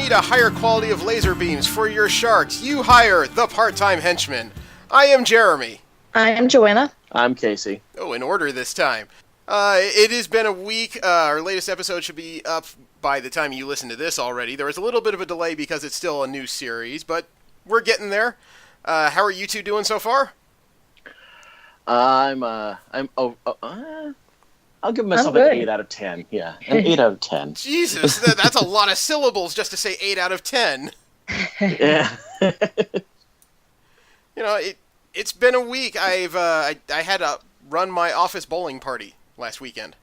need a higher quality of laser beams for your sharks, you hire the part-time henchman. I am Jeremy. I am Joanna. I'm Casey. Oh, in order this time. It has been a week. Our latest episode should be up by the time you listen to this already. There was a little bit of a delay because it's still a new series, but we're getting there. How are you two doing so far? I'll give myself an 8 out of 10. Yeah, an 8 out of 10. Jesus, that's a lot of syllables just to say 8 out of 10. Yeah. It's been a week. I had to run my office bowling party last weekend.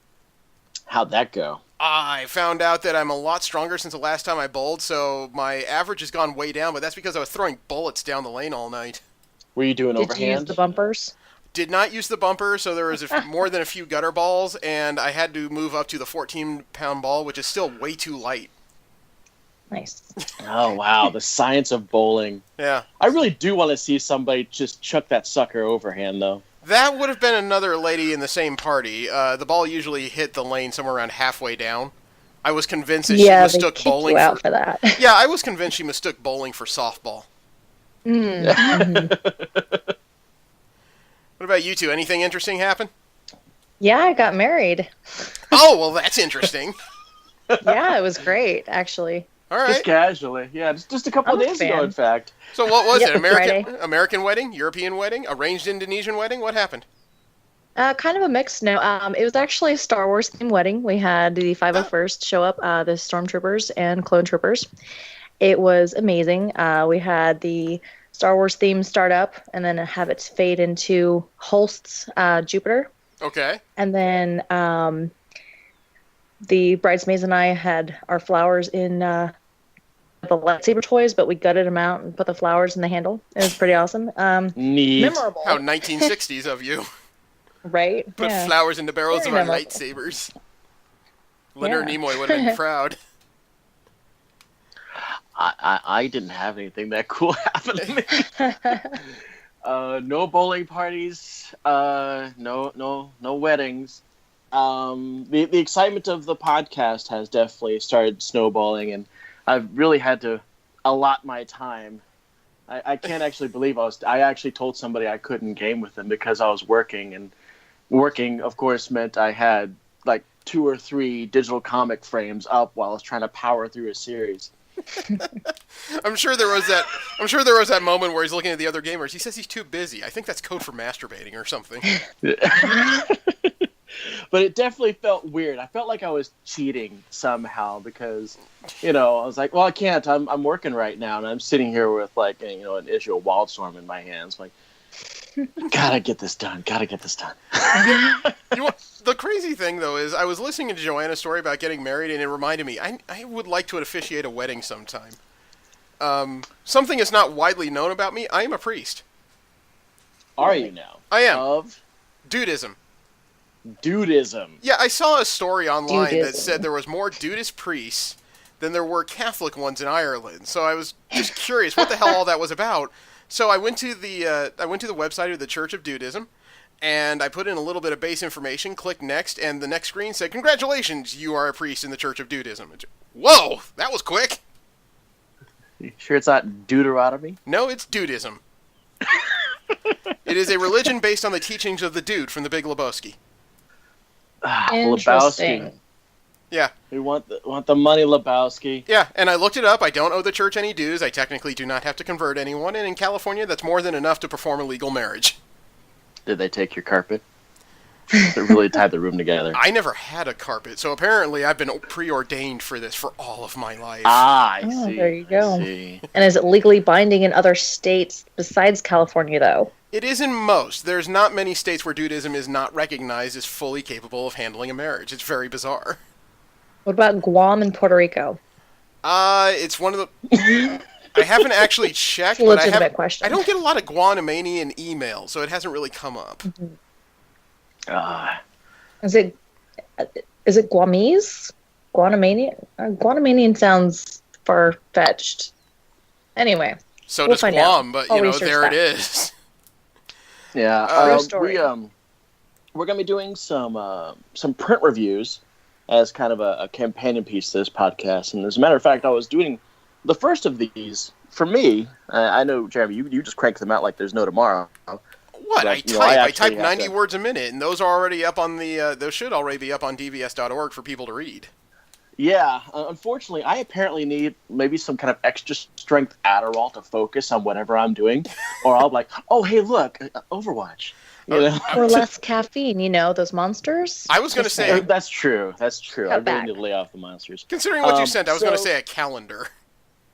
How'd that go? I found out that I'm a lot stronger since the last time I bowled, so my average has gone way down, but that's because I was throwing bullets down the lane all night. Were you doing overhand? Did you use the bumpers? Did not use the bumper, so there was more than a few gutter balls, and I had to move up to the 14-pound ball, which is still way too light. Nice. Oh, wow. The science of bowling. Yeah. I really do want to see somebody just chuck that sucker overhand, though. That would have been another lady in the same party. The ball usually hit the lane somewhere around halfway down. I was convinced that she mistook bowling for that. Yeah, I was convinced she mistook bowling for softball. Mm-hmm. What about you two? Anything interesting happen? Yeah, I got married. Oh, well, that's interesting. Yeah, it was great, actually. All right. Just casually. Yeah, just a couple of days ago, in fact. So what was it? Friday. American wedding? European wedding? Arranged Indonesian wedding? What happened? Kind of a mix. No, it was actually a Star Wars themed wedding. We had the 501st show up, the Stormtroopers and Clone Troopers. It was amazing. We had the Star Wars theme start up and then have it fade into Holst's Jupiter. Okay. And then the bridesmaids and I had our flowers in the lightsaber toys, but we gutted them out and put the flowers in the handle. It was pretty awesome. Neat. Memorable. How 1960s of you. Right? Put flowers into barrels Very of our memorable. lightsabers. Leonard Nimoy would have been proud. I didn't have anything that cool happen to me. No bowling parties. No weddings. The excitement of the podcast has definitely started snowballing, and I've really had to allot my time. I can't actually believe I actually told somebody I couldn't game with them because I was working, and working, of course, meant I had like 2 or 3 digital comic frames up while I was trying to power through a series. I'm sure there was that moment where he's looking at the other gamers. He says he's too busy. I think that's code for masturbating or something. But it definitely felt weird. I felt like I was cheating somehow because, I was like, well, I can't. I'm working right now, and I'm sitting here with like, an issue of Wildstorm in my hands. Like, gotta get this done. The crazy thing, though, is I was listening to Joanna's story about getting married, and it reminded me, I would like to officiate a wedding sometime. Something that's not widely known about me, I am a priest. Are you now? I am. Of? Dudism. Yeah, I saw a story online that said there was more Dudist priests than there were Catholic ones in Ireland. So I was just curious what the hell all that was about. So I went to the website of the Church of Dudism, and I put in a little bit of base information, clicked next, and the next screen said, "Congratulations, you are a priest in the Church of Dudism." Whoa, that was quick. You sure it's not Deuteronomy? No, it's Dudism. It is a religion based on the teachings of the dude from The Big Lebowski. Interesting. Lebowski. Yeah. We want the money, Lebowski. Yeah, and I looked it up. I don't owe the church any dues. I technically do not have to convert anyone, and in California, that's more than enough to perform a legal marriage. Did they take your carpet? It really tied the room together. I never had a carpet, so apparently I've been preordained for this for all of my life. I see. There you go. I see. And is it legally binding in other states besides California, though? It is in most. There's not many states where dudism is not recognized as fully capable of handling a marriage. It's very bizarre. What about Guam and Puerto Rico? It's one of the... I haven't actually checked, It's a but legitimate question. I don't get a lot of Guanamanian emails, so it hasn't really come up. Mm-hmm. Is it Guamese? Guanamanian? Guanamanian sounds far-fetched. Anyway. So we'll does Guam, but, there that. it is. Yeah, story. we're going to be doing some print reviews as kind of a companion piece to this podcast. And as a matter of fact, I was doing the first of these, for me, I know, Jeremy, you just crank them out like there's no tomorrow. What? But, I type 90 words a minute, and those are already up on the. Those should already be up on dvs.org for people to read. Yeah, unfortunately, I apparently need maybe some kind of extra strength Adderall to focus on whatever I'm doing, or I'll be like, oh, hey, look, Overwatch. Or less caffeine, those monsters. I was going to say... That's true. I really need to lay off the monsters. Considering what you sent, I was going to say a calendar.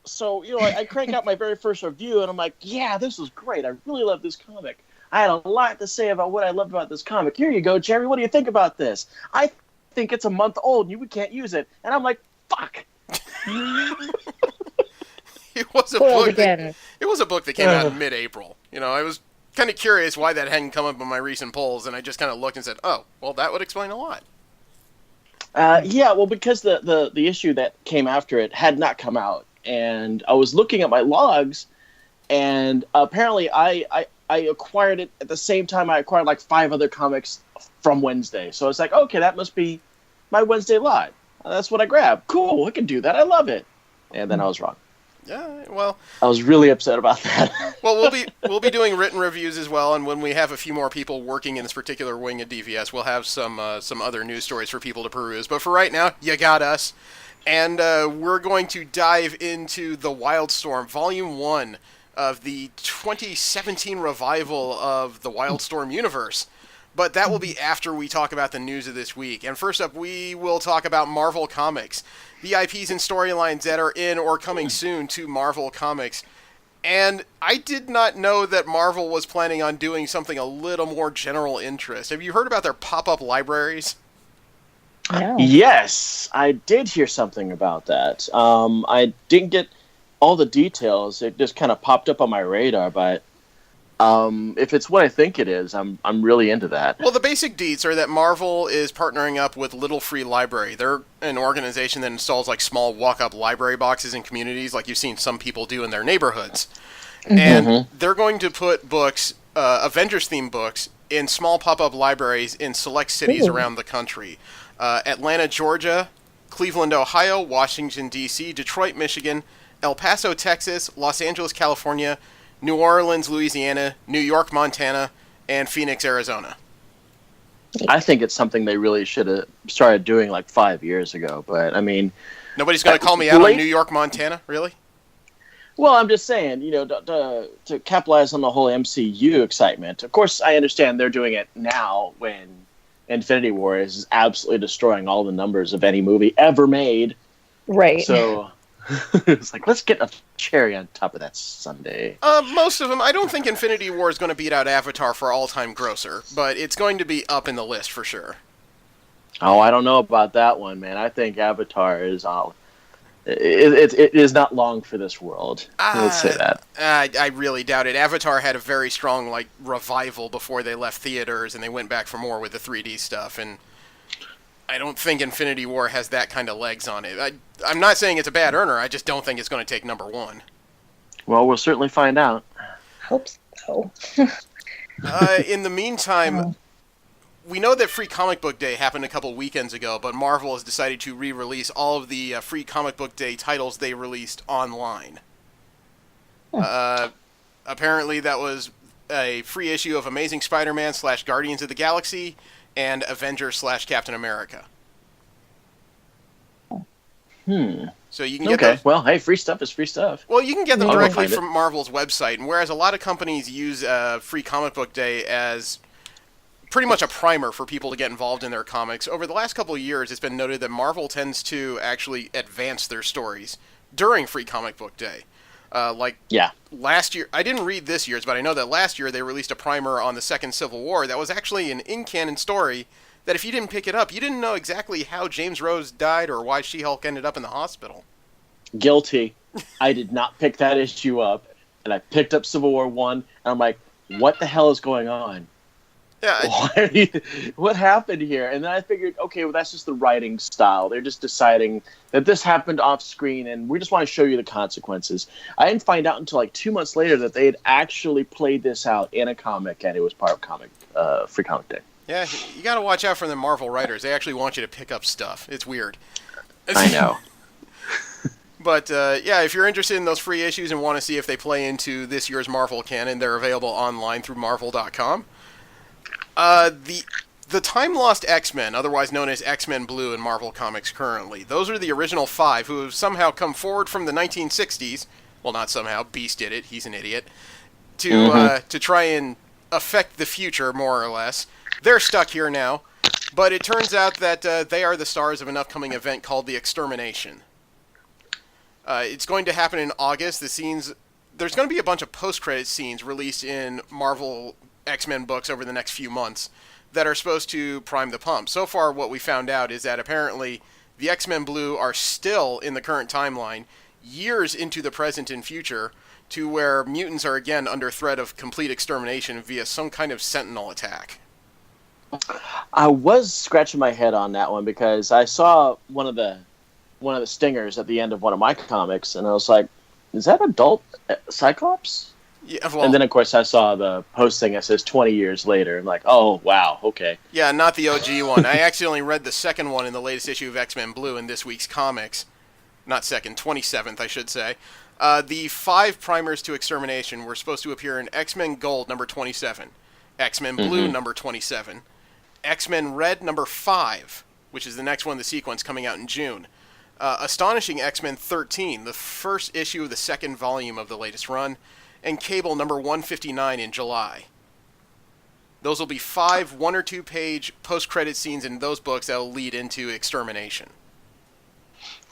So, I crank out my very first review, and I'm like, yeah, this is great. I really love this comic. I had a lot to say about what I loved about this comic. Here you go, Jerry. What do you think about this? I think it's a month old, and we can't use it. And I'm like, fuck. It was a book. It was a book that came out in mid-April. I was kind of curious why that hadn't come up in my recent polls, and I just kind of looked and said, oh, well, that would explain a lot. Yeah, well, because the issue that came after it had not come out, and I was looking at my logs, and apparently I acquired it at the same time I acquired like 5 other comics from Wednesday. So it's like, okay, that must be my Wednesday lot. That's what I grabbed. Cool, I can do that. I love it. And then I was wrong. Yeah, well, I was really upset about that. Well, we'll be doing written reviews as well, and when we have a few more people working in this particular wing of DVS, we'll have some other news stories for people to peruse. But for right now, you got us, and we're going to dive into the Wildstorm Volume 1 of the 2017 revival of the Wildstorm universe. But that will be after we talk about the news of this week. And first up, we will talk about Marvel Comics, the IPs and storylines that are in or coming soon to Marvel Comics. And I did not know that Marvel was planning on doing something a little more general interest. Have you heard about their pop-up libraries? No. Yes, I did hear something about that. I didn't get all the details. It just kind of popped up on my radar, but if it's what I think it is, I'm really into that. Well, the basic deets are that Marvel is partnering up with Little Free Library. They're an organization that installs like small walk-up library boxes in communities, like you've seen some people do in their neighborhoods. Mm-hmm. And they're going to put books, Avengers-themed books, in small pop-up libraries in select cities around the country. Atlanta, Georgia, Cleveland, Ohio, Washington, D.C., Detroit, Michigan, El Paso, Texas, Los Angeles, California, New Orleans, Louisiana, New York, Montana, and Phoenix, Arizona. I think it's something they really should have started doing like 5 years ago, but I mean... Nobody's going to call me out on New York, Montana, really? Well, I'm just saying, to capitalize on the whole MCU excitement. Of course, I understand they're doing it now when Infinity War is absolutely destroying all the numbers of any movie ever made. Right. So... it's like, let's get a cherry on top of that sundae. Most of them. I don't think Infinity War is going to beat out Avatar for all-time grosser, but it's going to be up in the list for sure. Oh, I don't know about that one, man. I think Avatar is it is not long for this world. Let's say that. I really doubt it. Avatar had a very strong revival before they left theaters, and they went back for more with the 3D stuff, and I don't think Infinity War has that kind of legs on it. I'm not saying it's a bad earner. I just don't think it's going to take number one. Well, we'll certainly find out. Hope so. In the meantime, we know that Free Comic Book Day happened a couple weekends ago, but Marvel has decided to re-release all of the Free Comic Book Day titles they released online. Apparently, that was a free issue of Amazing Spider-Man / Guardians of the Galaxy and Avengers / Captain America. So you can get those. Well, hey, free stuff is free stuff. Well, you can get them directly from Marvel's website, and whereas a lot of companies use Free Comic Book Day as pretty much a primer for people to get involved in their comics, over the last couple of years, it's been noted that Marvel tends to actually advance their stories during Free Comic Book Day. Last year, I didn't read this year's, but I know that last year they released a primer on the Second Civil War that was actually an in-canon story that if you didn't pick it up, you didn't know exactly how James Rose died or why She-Hulk ended up in the hospital. Guilty. I did not pick that issue up, and I picked up Civil War 1, and I'm like, what the hell is going on? Yeah. What happened here? And then I figured, okay, well, that's just the writing style. They're just deciding that this happened off screen, and we just want to show you the consequences. I didn't find out until 2 months later that they had actually played this out in a comic, and it was part of Free Comic Day. Yeah, you got to watch out for the Marvel writers. They actually want you to pick up stuff. It's weird. I know. But yeah, if you're interested in those free issues and want to see if they play into this year's Marvel canon, they're available online through Marvel.com. The time-lost X-Men, otherwise known as X-Men Blue in Marvel Comics currently, those are the original 5 who have somehow come forward from the 1960s. Well, not somehow. Beast did it. He's an idiot. To try and affect the future, more or less. They're stuck here now, but it turns out that they are the stars of an upcoming event called The Extermination. It's going to happen in August. There's going to be a bunch of post-credit scenes released in Marvel X-Men books over the next few months that are supposed to prime the pump. So far, what we found out is that apparently the X-Men Blue are still in the current timeline, years into the present and future, to where mutants are again under threat of complete extermination via some kind of sentinel attack. I was scratching my head on that one because I saw one of the stingers at the end of one of my comics, and I was like, "Is that adult Cyclops?" Yeah, well, and then of course I saw the posting that says 20 years later. I'm like, "Oh wow, okay." Yeah, not the OG one. I actually only read the second one in the latest issue of X-Men Blue in this week's comics. Not second, 27th, I should say. The 5 primers to extermination were supposed to appear in X-Men Gold number 27, X-Men Blue number 27, X-Men Red number 5, which is the next one in the sequence coming out in June. Astonishing X-Men 13, the first issue of the second volume of the latest run, and Cable number 159 in July. Those will be 5 1 or 2 page post-credit scenes in those books that will lead into Extermination.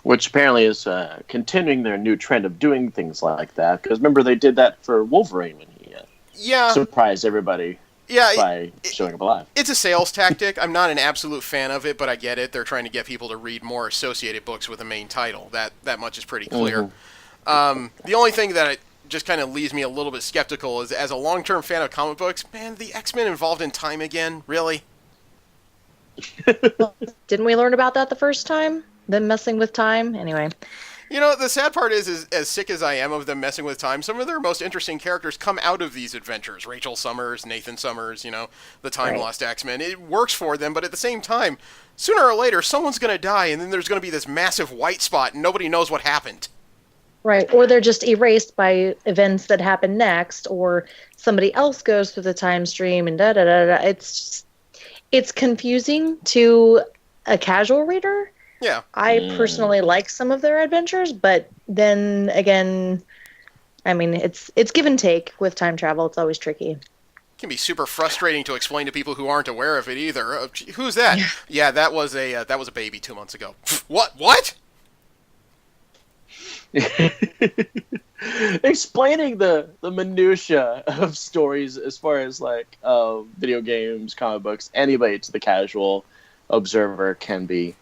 Which apparently is continuing their new trend of doing things like that. Because remember, they did that for Wolverine when he surprised everybody by showing up alive. It's a sales tactic. I'm not an absolute fan of it, but I get it. They're trying to get people to read more associated books with a main title. That much is pretty clear. The only thing that just kind of leaves me a little bit skeptical is, as a long-term fan of comic books, man, the X-Men involved in time again? Really? Didn't we learn about that the first time? Them messing with time? Anyway. You know, the sad part is as sick as I am of them messing with time, some of their most interesting characters come out of these adventures. Rachel Summers, Nathan Summers, the time-lost X-Men. It works for them, but at the same time, sooner or later, someone's going to die, and then there's going to be this massive white spot, and nobody knows what happened. Right, or they're just erased by events that happen next, or somebody else goes through the time stream, and da-da-da-da. It's confusing to a casual reader. Yeah. I personally like some of their adventures, but then again, I mean, it's give and take with time travel. It's always tricky. It can be super frustrating to explain to people who aren't aware of it either. Who's that? Yeah, that was a baby 2 months ago. What? Explaining the minutia of stories as far as like video games, comic books, anybody to the casual observer can be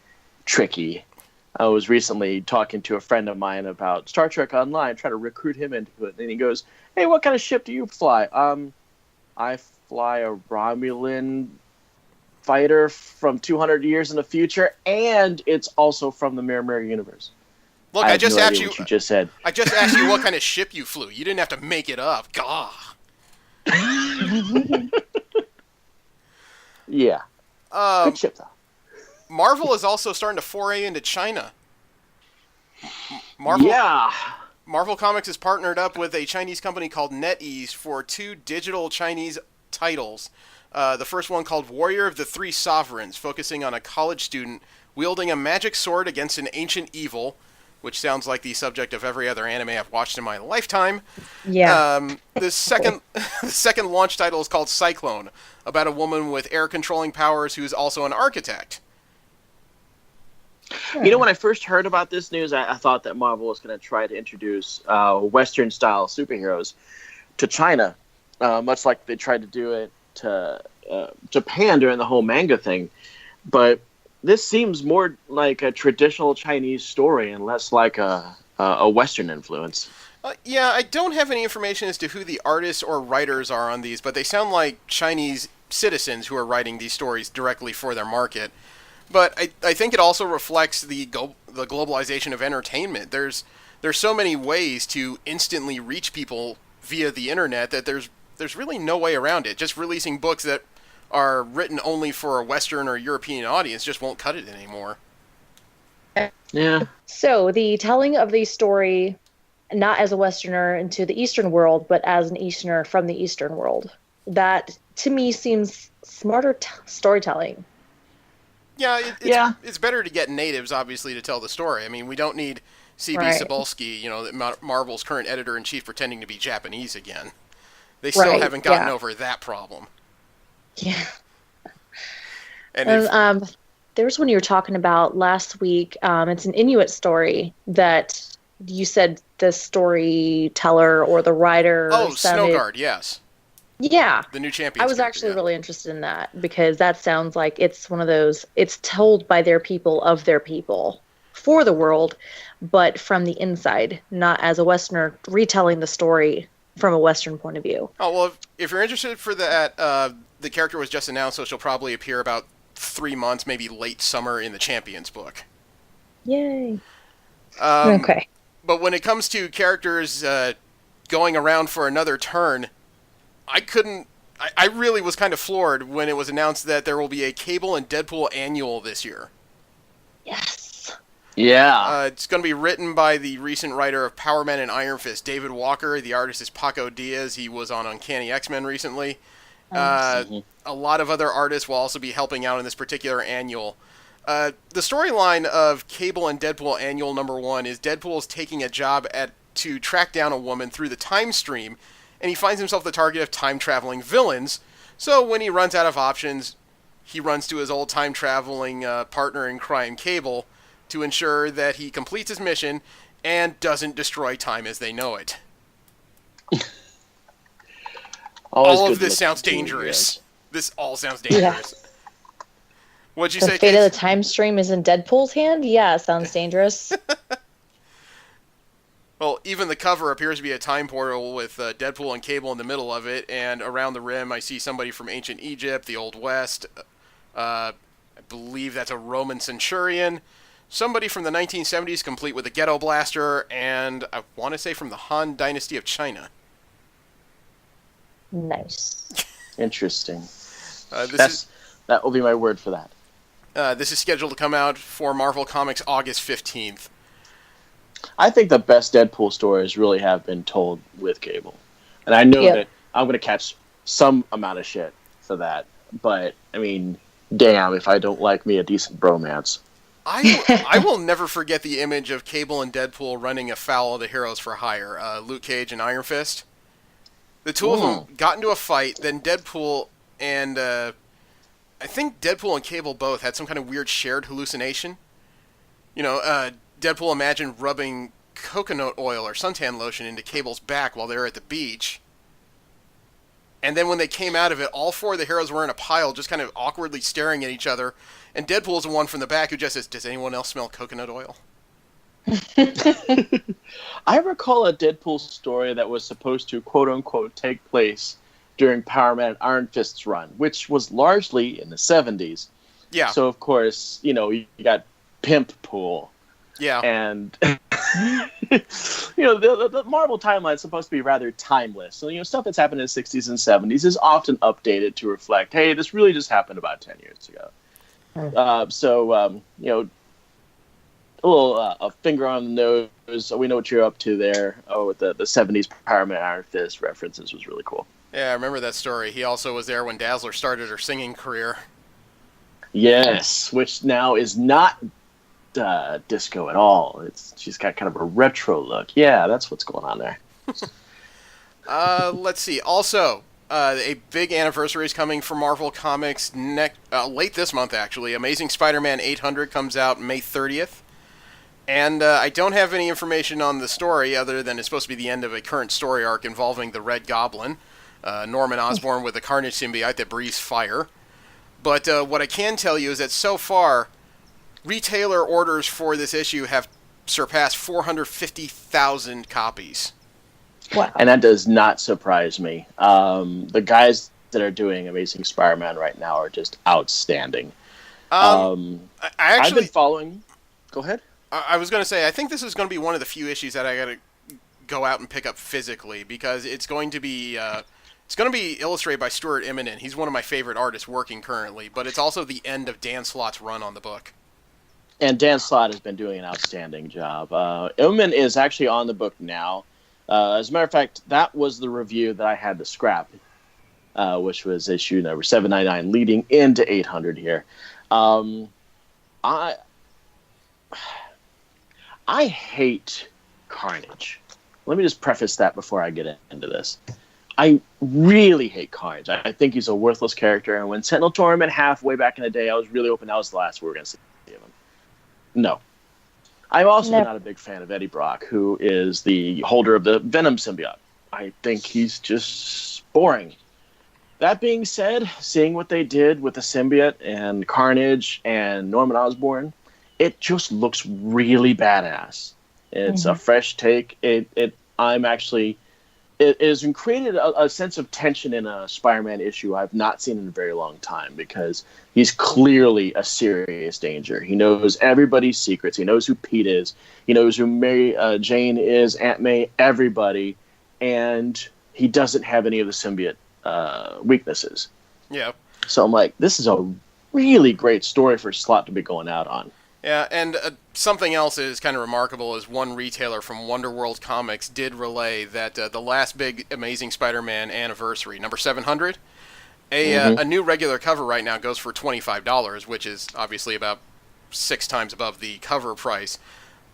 tricky. I was recently talking to a friend of mine about Star Trek Online, trying to recruit him into it, and he goes, "Hey, what kind of ship do you fly?" I fly a Romulan fighter from 200 years in the future, and it's also from the Mirror universe. Look, I just asked you what you just said. I just asked you what kind of ship you flew. You didn't have to make it up. Gah. Yeah. Good ship, though. Marvel is also starting to foray into China. Marvel Comics has partnered up with a Chinese company called NetEase for 2 digital Chinese titles. The first one called Warrior of the Three Sovereigns, focusing on a college student wielding a magic sword against an ancient evil, which sounds like the subject of every other anime I've watched in my lifetime. Yeah. The second launch title is called Cyclone, about a woman with air-controlling powers who's also an architect. You know, when I first heard about this news, I thought that Marvel was going to try to introduce Western-style superheroes to China, much like they tried to do it to Japan during the whole manga thing. But this seems more like a traditional Chinese story and less like a Western influence. Yeah, I don't have any information as to who the artists or writers are on these, but they sound like Chinese citizens who are writing these stories directly for their market. But I think it also reflects the globalization of entertainment. There's so many ways to instantly reach people via the internet that there's really no way around it. Just releasing books that are written only for a Western or European audience just won't cut it anymore. Yeah. So the telling of the story, not as a Westerner into the Eastern world, but as an Easterner from the Eastern world, that to me seems smarter storytelling. Yeah, Yeah. it's better to get natives, obviously, to tell the story. I mean, we don't need C.B. Right. Cebulski, Marvel's current editor-in-chief, pretending to be Japanese again. They still Right. haven't gotten Yeah. over that problem. Yeah. And And if there's one you were talking about last week. It's an Inuit story that you said the storyteller or the writer sounded. Snowguard, yes, Yeah, the new I champions was character, actually yeah. really interested in that because that sounds like it's one of those, it's told by their people of their people for the world, but from the inside, not as a Westerner retelling the story from a Western point of view. Oh well, if you're interested for that, the character was just announced, so she'll probably appear about 3 months, maybe late summer, in the Champions book. Yay. Um, Okay. but when it comes to characters going around for another turn, I couldn't. I really was kind of floored when it was announced that there will be a Cable and Deadpool annual this year. Yes. Yeah. It's going to be written by the recent writer of Power Man and Iron Fist, David Walker. The artist is Paco Diaz. He was on Uncanny X-Men recently. A lot of other artists will also be helping out in this particular annual. The storyline of Cable and Deadpool Annual #1 is Deadpool's taking a job to track down a woman through the time stream, and he finds himself the target of time-traveling villains. So when he runs out of options, he runs to his old time-traveling partner in crime, Cable, to ensure that he completes his mission and doesn't destroy time as they know it. All of this sounds dangerous. This all sounds dangerous. Yeah. What'd you say, The fate Case? of the time stream is in Deadpool's hand? Yeah, sounds dangerous. Well, even the cover appears to be a time portal with Deadpool and Cable in the middle of it, and around the rim I see somebody from ancient Egypt, the Old West. I believe that's a Roman centurion. Somebody from the 1970s, complete with a ghetto blaster, and I want to say from the Han Dynasty of China. Nice. Interesting. That will be my word for that. This is scheduled to come out for Marvel Comics August 15th. I think the best Deadpool stories really have been told with Cable. And I know that I'm going to catch some amount of shit for that. But, I mean, damn if I don't like me a decent bromance. I will never forget the image of Cable and Deadpool running afoul of the Heroes for Hire, Luke Cage and Iron Fist. The two of them got into a fight, then Deadpool and... I think Deadpool and Cable both had some kind of weird shared hallucination. Deadpool imagined rubbing coconut oil or suntan lotion into Cable's back while they were at the beach. And then when they came out of it, all four of the heroes were in a pile, just kind of awkwardly staring at each other. And Deadpool's the one from the back who just says, "Does anyone else smell coconut oil?" I recall a Deadpool story that was supposed to, quote-unquote, take place during Power Man Iron Fist's run, which was largely in the 70s. Yeah. So, of course, you got Pimp Pool. Yeah. And, the Marvel timeline is supposed to be rather timeless. So, stuff that's happened in the 60s and 70s is often updated to reflect, hey, this really just happened about 10 years ago. A little a finger on the nose. We know what you're up to there. With the 70s Power Man Iron Fist references was really cool. Yeah, I remember that story. He also was there when Dazzler started her singing career. Yes, which now is not disco at all. She's got kind of a retro look. Yeah, that's what's going on there. Let's see. Also, a big anniversary is coming for Marvel Comics late this month, actually. Amazing Spider-Man 800 comes out May 30th. And I don't have any information on the story other than it's supposed to be the end of a current story arc involving the Red Goblin, Norman Osborn with a Carnage symbiote that breathes fire. But what I can tell you is that so far, retailer orders for this issue have surpassed 450,000 copies. Wow. And that does not surprise me. The guys that are doing Amazing Spider-Man right now are just outstanding. I've been following... Go ahead. I was going to say, I think this is going to be one of the few issues that I got to go out and pick up physically, because it's going to be illustrated by Stuart Immonen. He's one of my favorite artists working currently, but it's also the end of Dan Slott's run on the book. And Dan Slott has been doing an outstanding job. Henchmen is actually on the book now. As a matter of fact, that was the review that I had to scrap, which was issue number 799, leading into 800 here. I hate Carnage. Let me just preface that before I get into this. I really hate Carnage. I think he's a worthless character. And when Sentinel tore him in half way back in the day, I was really hoping that was the last we were going to see of him. No. I'm also not a big fan of Eddie Brock, who is the holder of the Venom symbiote. I think he's just boring. That being said, seeing what they did with the symbiote and Carnage and Norman Osborn, it just looks really badass. It's a fresh take. It has created a sense of tension in a Spider-Man issue I've not seen in a very long time, because he's clearly a serious danger. He knows everybody's secrets. He knows who Pete is. He knows who Mary Jane is, Aunt May, everybody, and he doesn't have any of the symbiote weaknesses. Yeah. So I'm like, this is a really great story for Slott to be going out on. Yeah, and something else is kind of remarkable is one retailer from Wonderworld Comics did relay that the last big Amazing Spider-Man anniversary, number 700, a new regular cover right now goes for $25, which is obviously about 6 times above the cover price.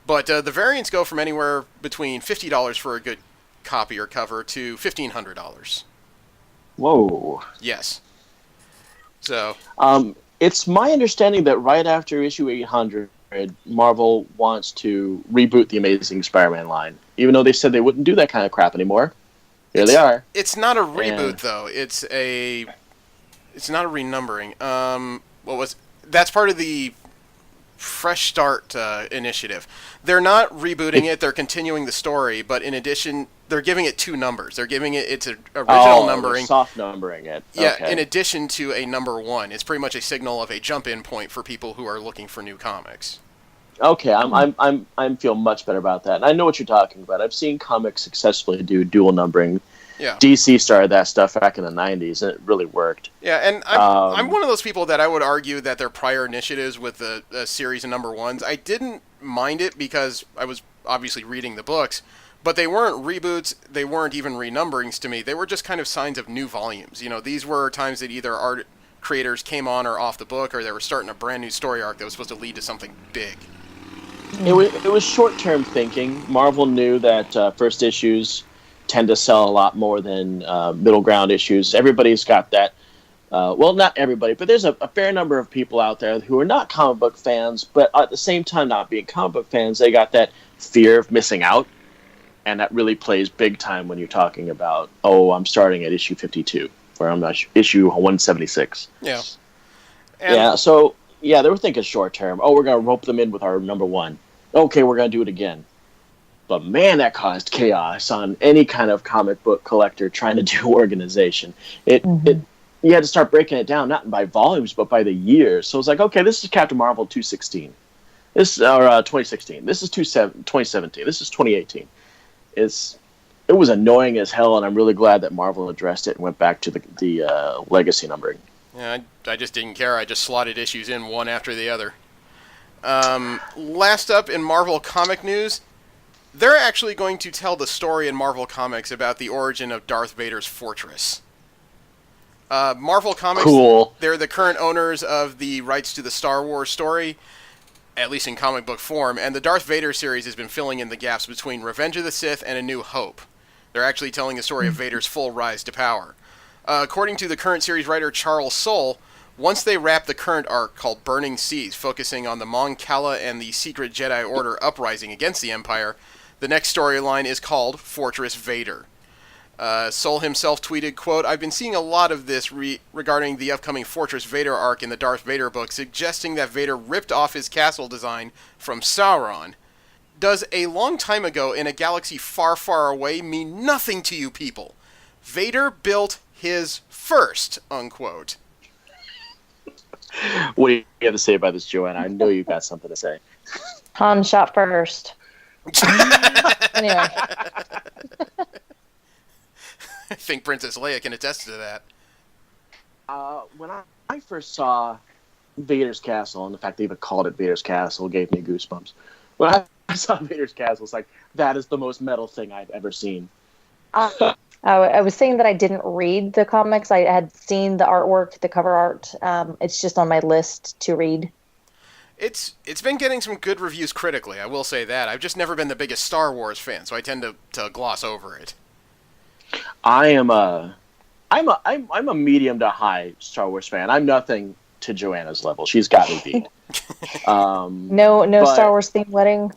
But the variants go from anywhere between $50 for a good copy or cover to $1,500. Whoa. Yes. So... it's my understanding that right after issue 800, Marvel wants to reboot the Amazing Spider-Man line, even though they said they wouldn't do that kind of crap anymore. Here they are. It's not a reboot, though. It's not a renumbering. That's part of the Fresh Start initiative. They're not rebooting it. They're continuing the story, but in addition, they're giving it 2 numbers. They're giving it its original numbering. Soft numbering it. Yeah, okay. In addition to a number 1. It's pretty much a signal of a jump-in point for people who are looking for new comics. Okay, I'm feel much better about that. And I know what you're talking about. I've seen comics successfully do dual numbering. Yeah. DC started that stuff back in the 90s, and it really worked. Yeah, and I'm one of those people that I would argue that their prior initiatives with the series of number 1s, I didn't mind it because I was obviously reading the books, but they weren't reboots, they weren't even renumberings to me. They were just kind of signs of new volumes. You know, these were times that either art creators came on or off the book, or they were starting a brand new story arc that was supposed to lead to something big. It was short-term thinking. Marvel knew that first issues tend to sell a lot more than middle ground issues. Everybody's got that. Well, not everybody, but there's a fair number of people out there who are not comic book fans, but at the same time not being comic book fans, they got that fear of missing out, and that really plays big time when you're talking about, I'm starting at issue 52, or I'm not issue 176. Yeah. Yeah, they were thinking short term. We're going to rope them in with our number 1. Okay, we're going to do it again. But man, that caused chaos on any kind of comic book collector trying to do organization. You had to start breaking it down, not by volumes, but by the years. So it's like, okay, this is Captain Marvel 216. This is 2016. This is 2017. This is 2018. It was annoying as hell, and I'm really glad that Marvel addressed it and went back to the legacy numbering. Yeah, I just didn't care. I just slotted issues in one after the other. Last up in Marvel comic news, they're actually going to tell the story in Marvel Comics about the origin of Darth Vader's fortress. Marvel Comics, cool. They're the current owners of the rights to the Star Wars story, at least in comic book form, and the Darth Vader series has been filling in the gaps between Revenge of the Sith and A New Hope. They're actually telling the story of Vader's full rise to power. According to the current series writer Charles Soule, once they wrap the current arc called Burning Seas, focusing on the Mon Cala and the secret Jedi Order uprising against the Empire, the next storyline is called Fortress Vader. Soule himself tweeted, quote, "I've been seeing a lot of this regarding the upcoming Fortress Vader arc in the Darth Vader book, suggesting that Vader ripped off his castle design from Sauron. Does a long time ago in a galaxy far, far away mean nothing to you people? Vader built his first," unquote. What do you have to say about this, Joanna? I know you've got something to say. Han shot first. Anyway. I think Princess Leia can attest to that. When I first saw Vader's Castle, and the fact they even called it Vader's Castle gave me goosebumps. When I saw Vader's Castle, it's like, that is the most metal thing I've ever seen. I was saying that I didn't read the comics. I had seen the artwork, the cover art. It's just on my list to read. It's been getting some good reviews critically, I will say that. I've just never been the biggest Star Wars fan, so I tend to gloss over it. I'm a medium to high Star Wars fan. I'm nothing to Joanna's level. She's got me beat. No Star Wars themed wedding.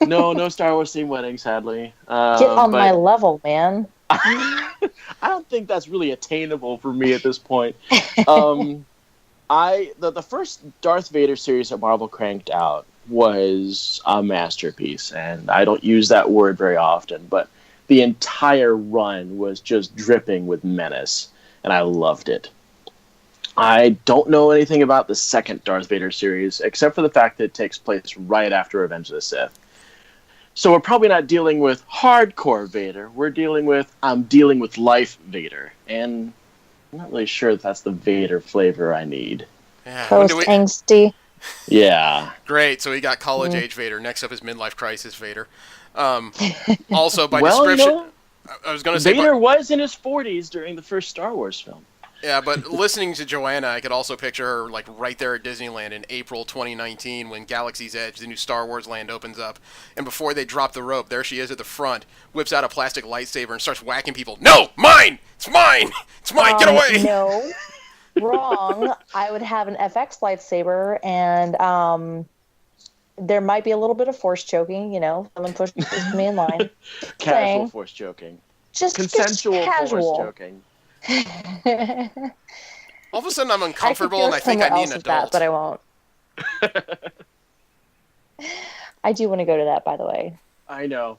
no Star Wars themed wedding, sadly. Get on my level, man. I don't think that's really attainable for me at this point. The first Darth Vader series that Marvel cranked out was a masterpiece, and I don't use that word very often, but the entire run was just dripping with menace, and I loved it. I don't know anything about the second Darth Vader series, except for the fact that it takes place right after Revenge of the Sith. So we're probably not dealing with hardcore Vader. We're dealing with life Vader, and I'm not really sure if that's the Vader flavor I need. Yeah. Post-angsty. Yeah. Great, so we got college-age Vader. Next up is midlife crisis Vader. Also, by description... I was going to say... Vader was in his 40s during the first Star Wars film. Yeah, but listening to Joanna, I could also picture her like right there at Disneyland in April 2019 when Galaxy's Edge, the new Star Wars land, opens up. And before they drop the rope, there she is at the front, whips out a plastic lightsaber and starts whacking people. No! Mine! It's mine! It's mine! Get away! No. Wrong. I would have an FX lightsaber, and there might be a little bit of force choking, someone pushes me in line. Casual force choking. Just consensual casual. Force choking. All of a sudden I'm uncomfortable and I think I need an adult. That, but I won't. I do want to go to that, by the way. I know.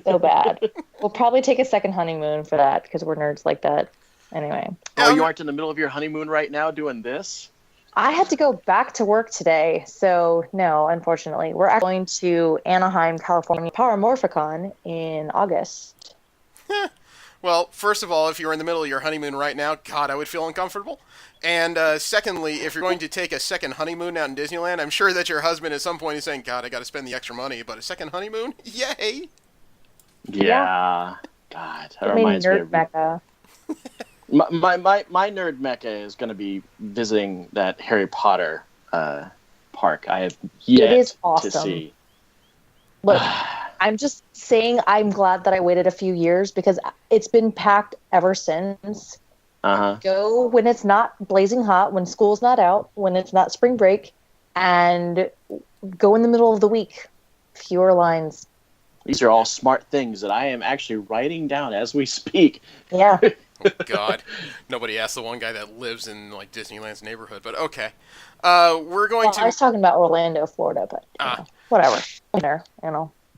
So bad. We'll probably take a second honeymoon for that because we're nerds like that. Anyway. Oh, you aren't in the middle of your honeymoon right now doing this? I had to go back to work today, so no, unfortunately. We're actually going to Anaheim, California, Paramorphicon in August. Well, first of all, if you were in the middle of your honeymoon right now, God, I would feel uncomfortable. And secondly, if you're going to take a second honeymoon out in Disneyland, I'm sure that your husband at some point is saying, God, I got to spend the extra money, but a second honeymoon? Yay! Yeah. God, that reminds me of... Mecca. My nerd mecca is going to be visiting that Harry Potter park. I have yet to see. Look, I'm just saying I'm glad that I waited a few years because it's been packed ever since. Go when it's not blazing hot, when school's not out, when it's not spring break, and go in the middle of the week. Fewer lines. These are all smart things that I am actually writing down as we speak. Yeah. Oh, God. Nobody asked the one guy that lives in like Disneyland's neighborhood, but okay. We're going to... I was talking about Orlando, Florida, but whatever. There,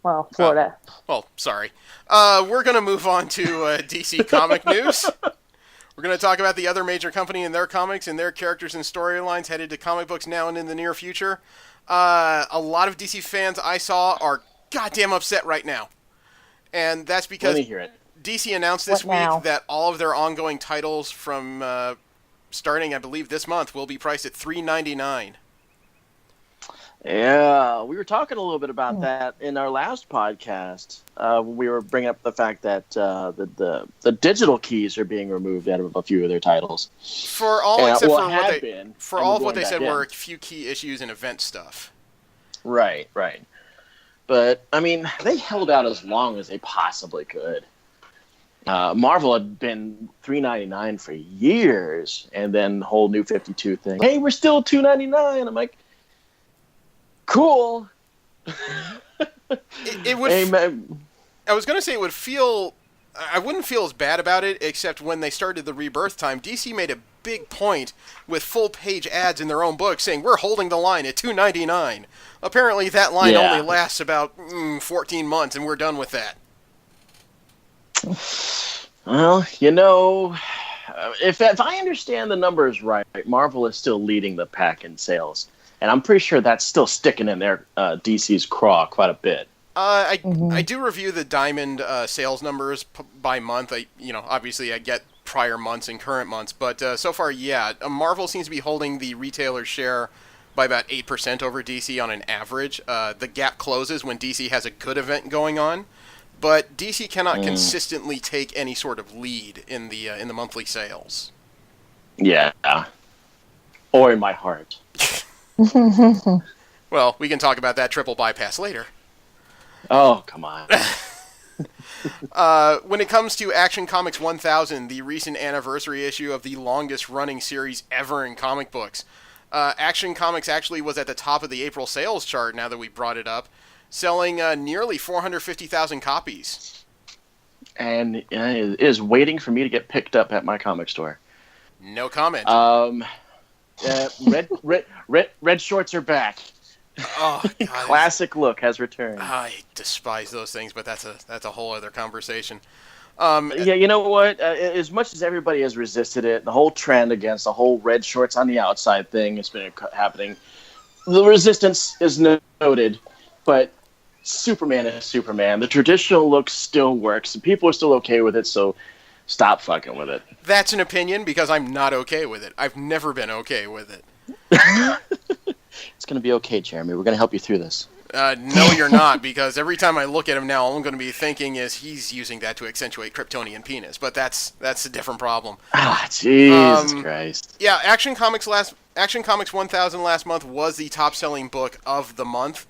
well, Florida. Well, sorry. We're going to move on to DC comic news. We're going to talk about the other major company and their comics and their characters and storylines headed to comic books now and in the near future. A lot of DC fans I saw are goddamn upset right now. And that's because... Let me hear it. DC announced this week that all of their ongoing titles from starting, I believe, this month will be priced at $3.99. Yeah, we were talking a little bit about that in our last podcast. We were bringing up the fact that the digital keys are being removed out of a few of their titles. For all except for what they said were a few key issues and event stuff. Right. But I mean, they held out as long as they possibly could. Marvel had been $3.99 for years, and then the whole New 52 thing. Hey, we're still $2.99. I'm like, cool. It would. I was gonna say it would feel. I wouldn't feel as bad about it, except when they started the Rebirth time. DC made a big point with full-page ads in their own book saying we're holding the line at $2.99. Apparently, that line only lasts about 14 months, and we're done with that. Well, if I understand the numbers right, Marvel is still leading the pack in sales, and I'm pretty sure that's still sticking in their DC's craw quite a bit. I do review the Diamond sales numbers by month. Obviously I get prior months and current months. But so far, yeah, Marvel seems to be holding the retailer share by about 8% over DC on an average. The gap closes when DC has a good event going on, but DC cannot consistently take any sort of lead in the monthly sales. Yeah. Or in my heart. Well, we can talk about that triple bypass later. Oh, come on. When it comes to Action Comics 1000, the recent anniversary issue of the longest running series ever in comic books, Action Comics actually was at the top of the April sales chart now that we brought it up, selling nearly 450,000 copies. And it is waiting for me to get picked up at my comic store. No comment. Red shorts are back. Oh, God. Classic look has returned. I despise those things, but that's a whole other conversation. Yeah, you know what? As much as everybody has resisted it, the whole trend against the whole red shorts on the outside thing has been happening. The resistance is noted, but Superman is Superman. The traditional look still works, and people are still okay with it, so stop fucking with it. That's an opinion because I'm not okay with it. I've never been okay with it. It's going to be okay, Jeremy. We're going to help you through this. No, you're not, because every time I look at him now, all I'm going to be thinking is he's using that to accentuate Kryptonian penis, but that's a different problem. Ah, Jesus Christ. Yeah, Action Comics 1000 last month was the top-selling book of the month.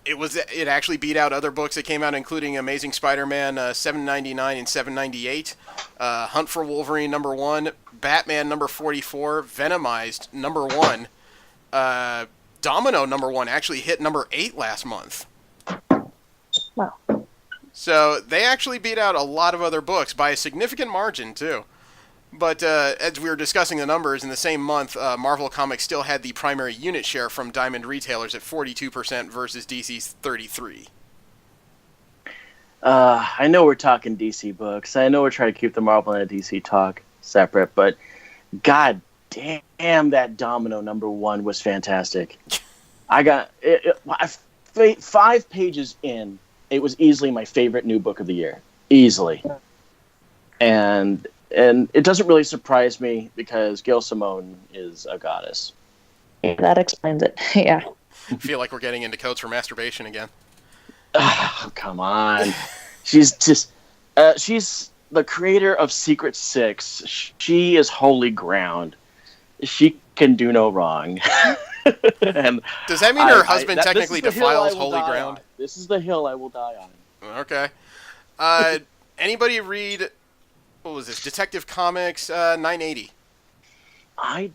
It actually beat out other books that came out, including Amazing Spider-Man 799 and 798, Hunt for Wolverine #1, Batman #44, Venomized #1, Domino #1 actually hit #8 last month. Wow. So they actually beat out a lot of other books by a significant margin too. But as we were discussing the numbers, in the same month, Marvel Comics still had the primary unit share from Diamond retailers at 42% versus DC's 33%. I know we're talking DC books. I know we're trying to keep the Marvel and the DC talk separate, but god damn, that Domino #1 was fantastic. I got 5 pages in. It was easily my favorite new book of the year. Easily. And it doesn't really surprise me because Gail Simone is a goddess. Yeah, that explains it. Yeah. I feel like we're getting into codes for masturbation again. Oh, come on. She's the creator of Secret Six. She is holy ground. She can do no wrong. And does that mean her husband technically defiles holy ground? This is the hill I will die on. Okay. Anybody read... What was this? Detective Comics 980. I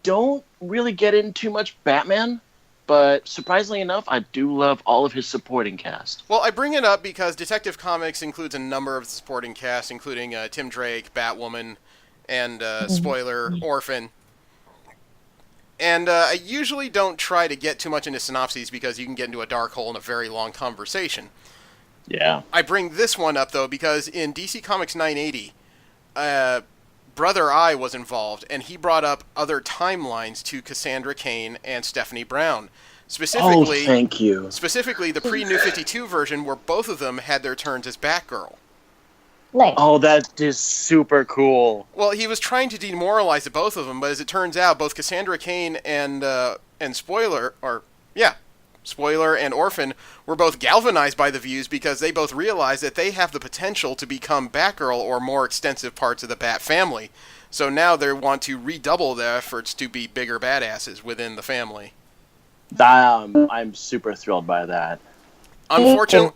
don't really get into much Batman, but surprisingly enough, I do love all of his supporting cast. Well, I bring it up because Detective Comics includes a number of the supporting cast, including Tim Drake, Batwoman, and, spoiler, Orphan. And I usually don't try to get too much into synopses because you can get into a dark hole in a very long conversation. Yeah. I bring this one up, though, because in DC Comics 980... Brother Eye was involved, and he brought up other timelines to Cassandra Cain and Stephanie Brown. Specifically, thank you. Specifically, the pre-New 52 version where both of them had their turns as Batgirl. Nice. Oh, that is super cool. Well, he was trying to demoralize the both of them, but as it turns out, both Cassandra Cain and Spoiler and Orphan were both galvanized by the views because they both realized that they have the potential to become Batgirl or more extensive parts of the Bat family. So now they want to redouble their efforts to be bigger badasses within the family. I'm super thrilled by that. Unfortunately,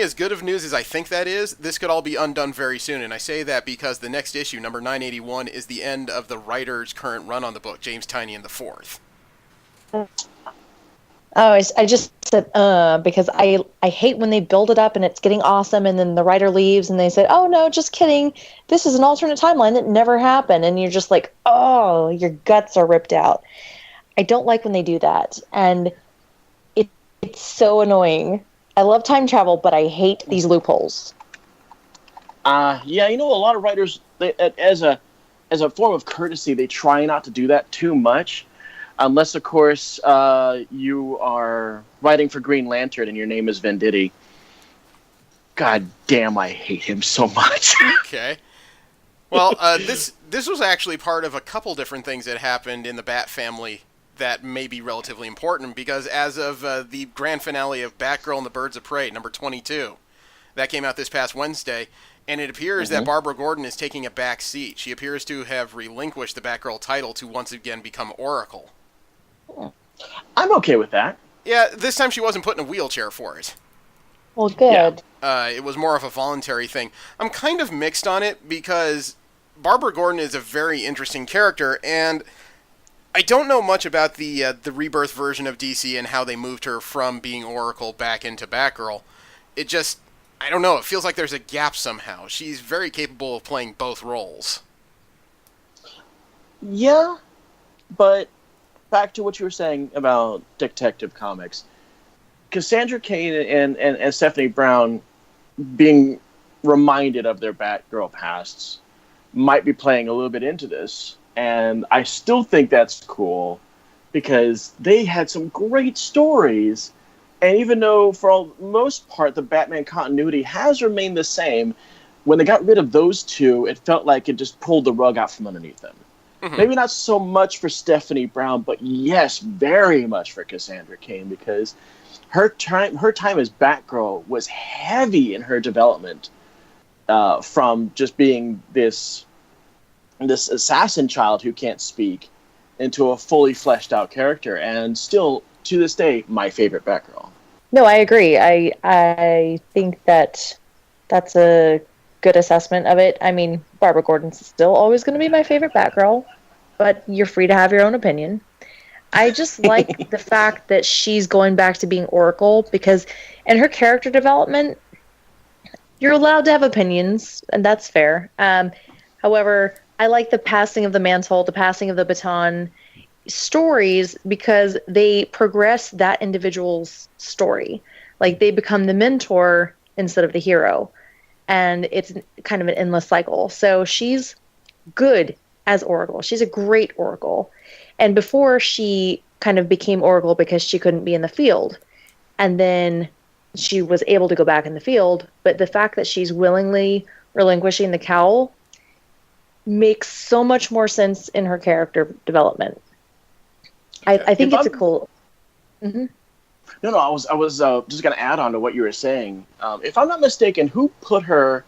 as good of news as I think that is, this could all be undone very soon. And I say that because the next issue, number 981, is the end of the writer's current run on the book, James Tynion IV. Oh, I just said because I hate when they build it up and it's getting awesome and then the writer leaves and they said, oh no, just kidding, this is an alternate timeline that never happened, and you're just like, oh, your guts are ripped out. I don't like when they do that, and it's so annoying. I love time travel, but I hate these loopholes. Yeah, a lot of writers, as a form of courtesy, they try not to do that too much. Unless, of course, you are writing for Green Lantern and your name is Venditti. God damn, I hate him so much. Okay. Well, this was actually part of a couple different things that happened in the Bat family that may be relatively important, because as of the grand finale of Batgirl and the Birds of Prey, number 22, that came out this past Wednesday, and it appears that Barbara Gordon is taking a back seat. She appears to have relinquished the Batgirl title to once again become Oracle. I'm okay with that. Yeah, this time she wasn't put in a wheelchair for it. Well, good. It was more of a voluntary thing. I'm kind of mixed on it because Barbara Gordon is a very interesting character, and I don't know much about the Rebirth version of DC and how they moved her from being Oracle back into Batgirl. It just, I don't know, it feels like there's a gap somehow. She's very capable of playing both roles. Yeah, but back to what you were saying about Detective Comics. Cassandra Cain and Stephanie Brown being reminded of their Batgirl pasts might be playing a little bit into this. And I still think that's cool because they had some great stories. And even though, for the most part, the Batman continuity has remained the same, when they got rid of those two, it felt like it just pulled the rug out from underneath them. Mm-hmm. Maybe not so much for Stephanie Brown, but yes, very much for Cassandra Cain, because her time as Batgirl was heavy in her development, from just being this assassin child who can't speak into a fully fleshed out character, and still to this day my favorite Batgirl. No, I agree. I think that's a good assessment of it. I mean, Barbara Gordon's still always going to be my favorite Batgirl, but you're free to have your own opinion. I just like the fact that she's going back to being Oracle, because in her character development, you're allowed to have opinions, and that's fair. However, I like the passing of the mantle, the passing of the baton stories, because they progress that individual's story. Like, they become the mentor instead of the hero. And it's kind of an endless cycle. So she's good as Oracle. She's a great Oracle. And before, she kind of became Oracle because she couldn't be in the field. And then she was able to go back in the field. But the fact that she's willingly relinquishing the cowl makes so much more sense in her character development. I think it's a cool... Mm-hmm. No, I was just going to add on to what you were saying. If I'm not mistaken, who put her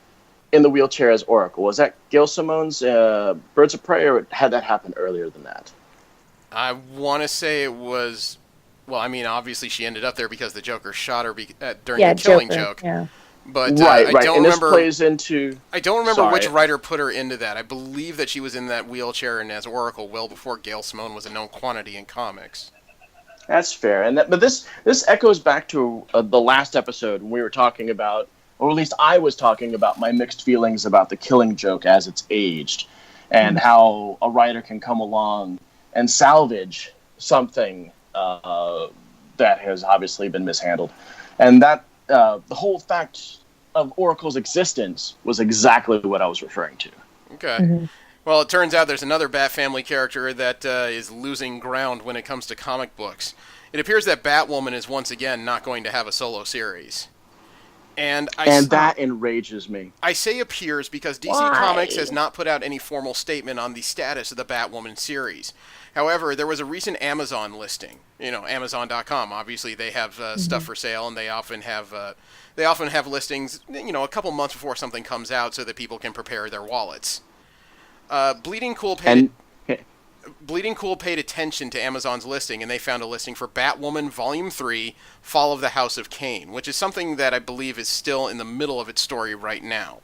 in the wheelchair as Oracle? Was that Gail Simone's Birds of Prey, or had that happened earlier than that? I want to say it was... Well, I mean, obviously she ended up there because the Joker shot her during the Killing Joke. Yeah. But right. I don't and remember. This plays into... I don't remember which writer put her into that. I believe that she was in that wheelchair and as Oracle well before Gail Simone was a known quantity in comics. That's fair, but this echoes back to the last episode when we were talking about, or at least I was talking about, my mixed feelings about the Killing Joke as it's aged, and how a writer can come along and salvage something that has obviously been mishandled, and that the whole fact of Oracle's existence was exactly what I was referring to. Okay. Mm-hmm. Well, it turns out there's another Bat Family character that is losing ground when it comes to comic books. It appears that Batwoman is once again not going to have a solo series. And that enrages me. I say appears because DC Comics has not put out any formal statement on the status of the Batwoman series. However, there was a recent Amazon listing. You know, Amazon.com. Obviously, they have stuff for sale, and they often have listings, you know, a couple months before something comes out so that people can prepare their wallets. Bleeding Cool paid attention to Amazon's listing, and they found a listing for Batwoman Volume 3, Fall of the House of Cain, which is something that I believe is still in the middle of its story right now.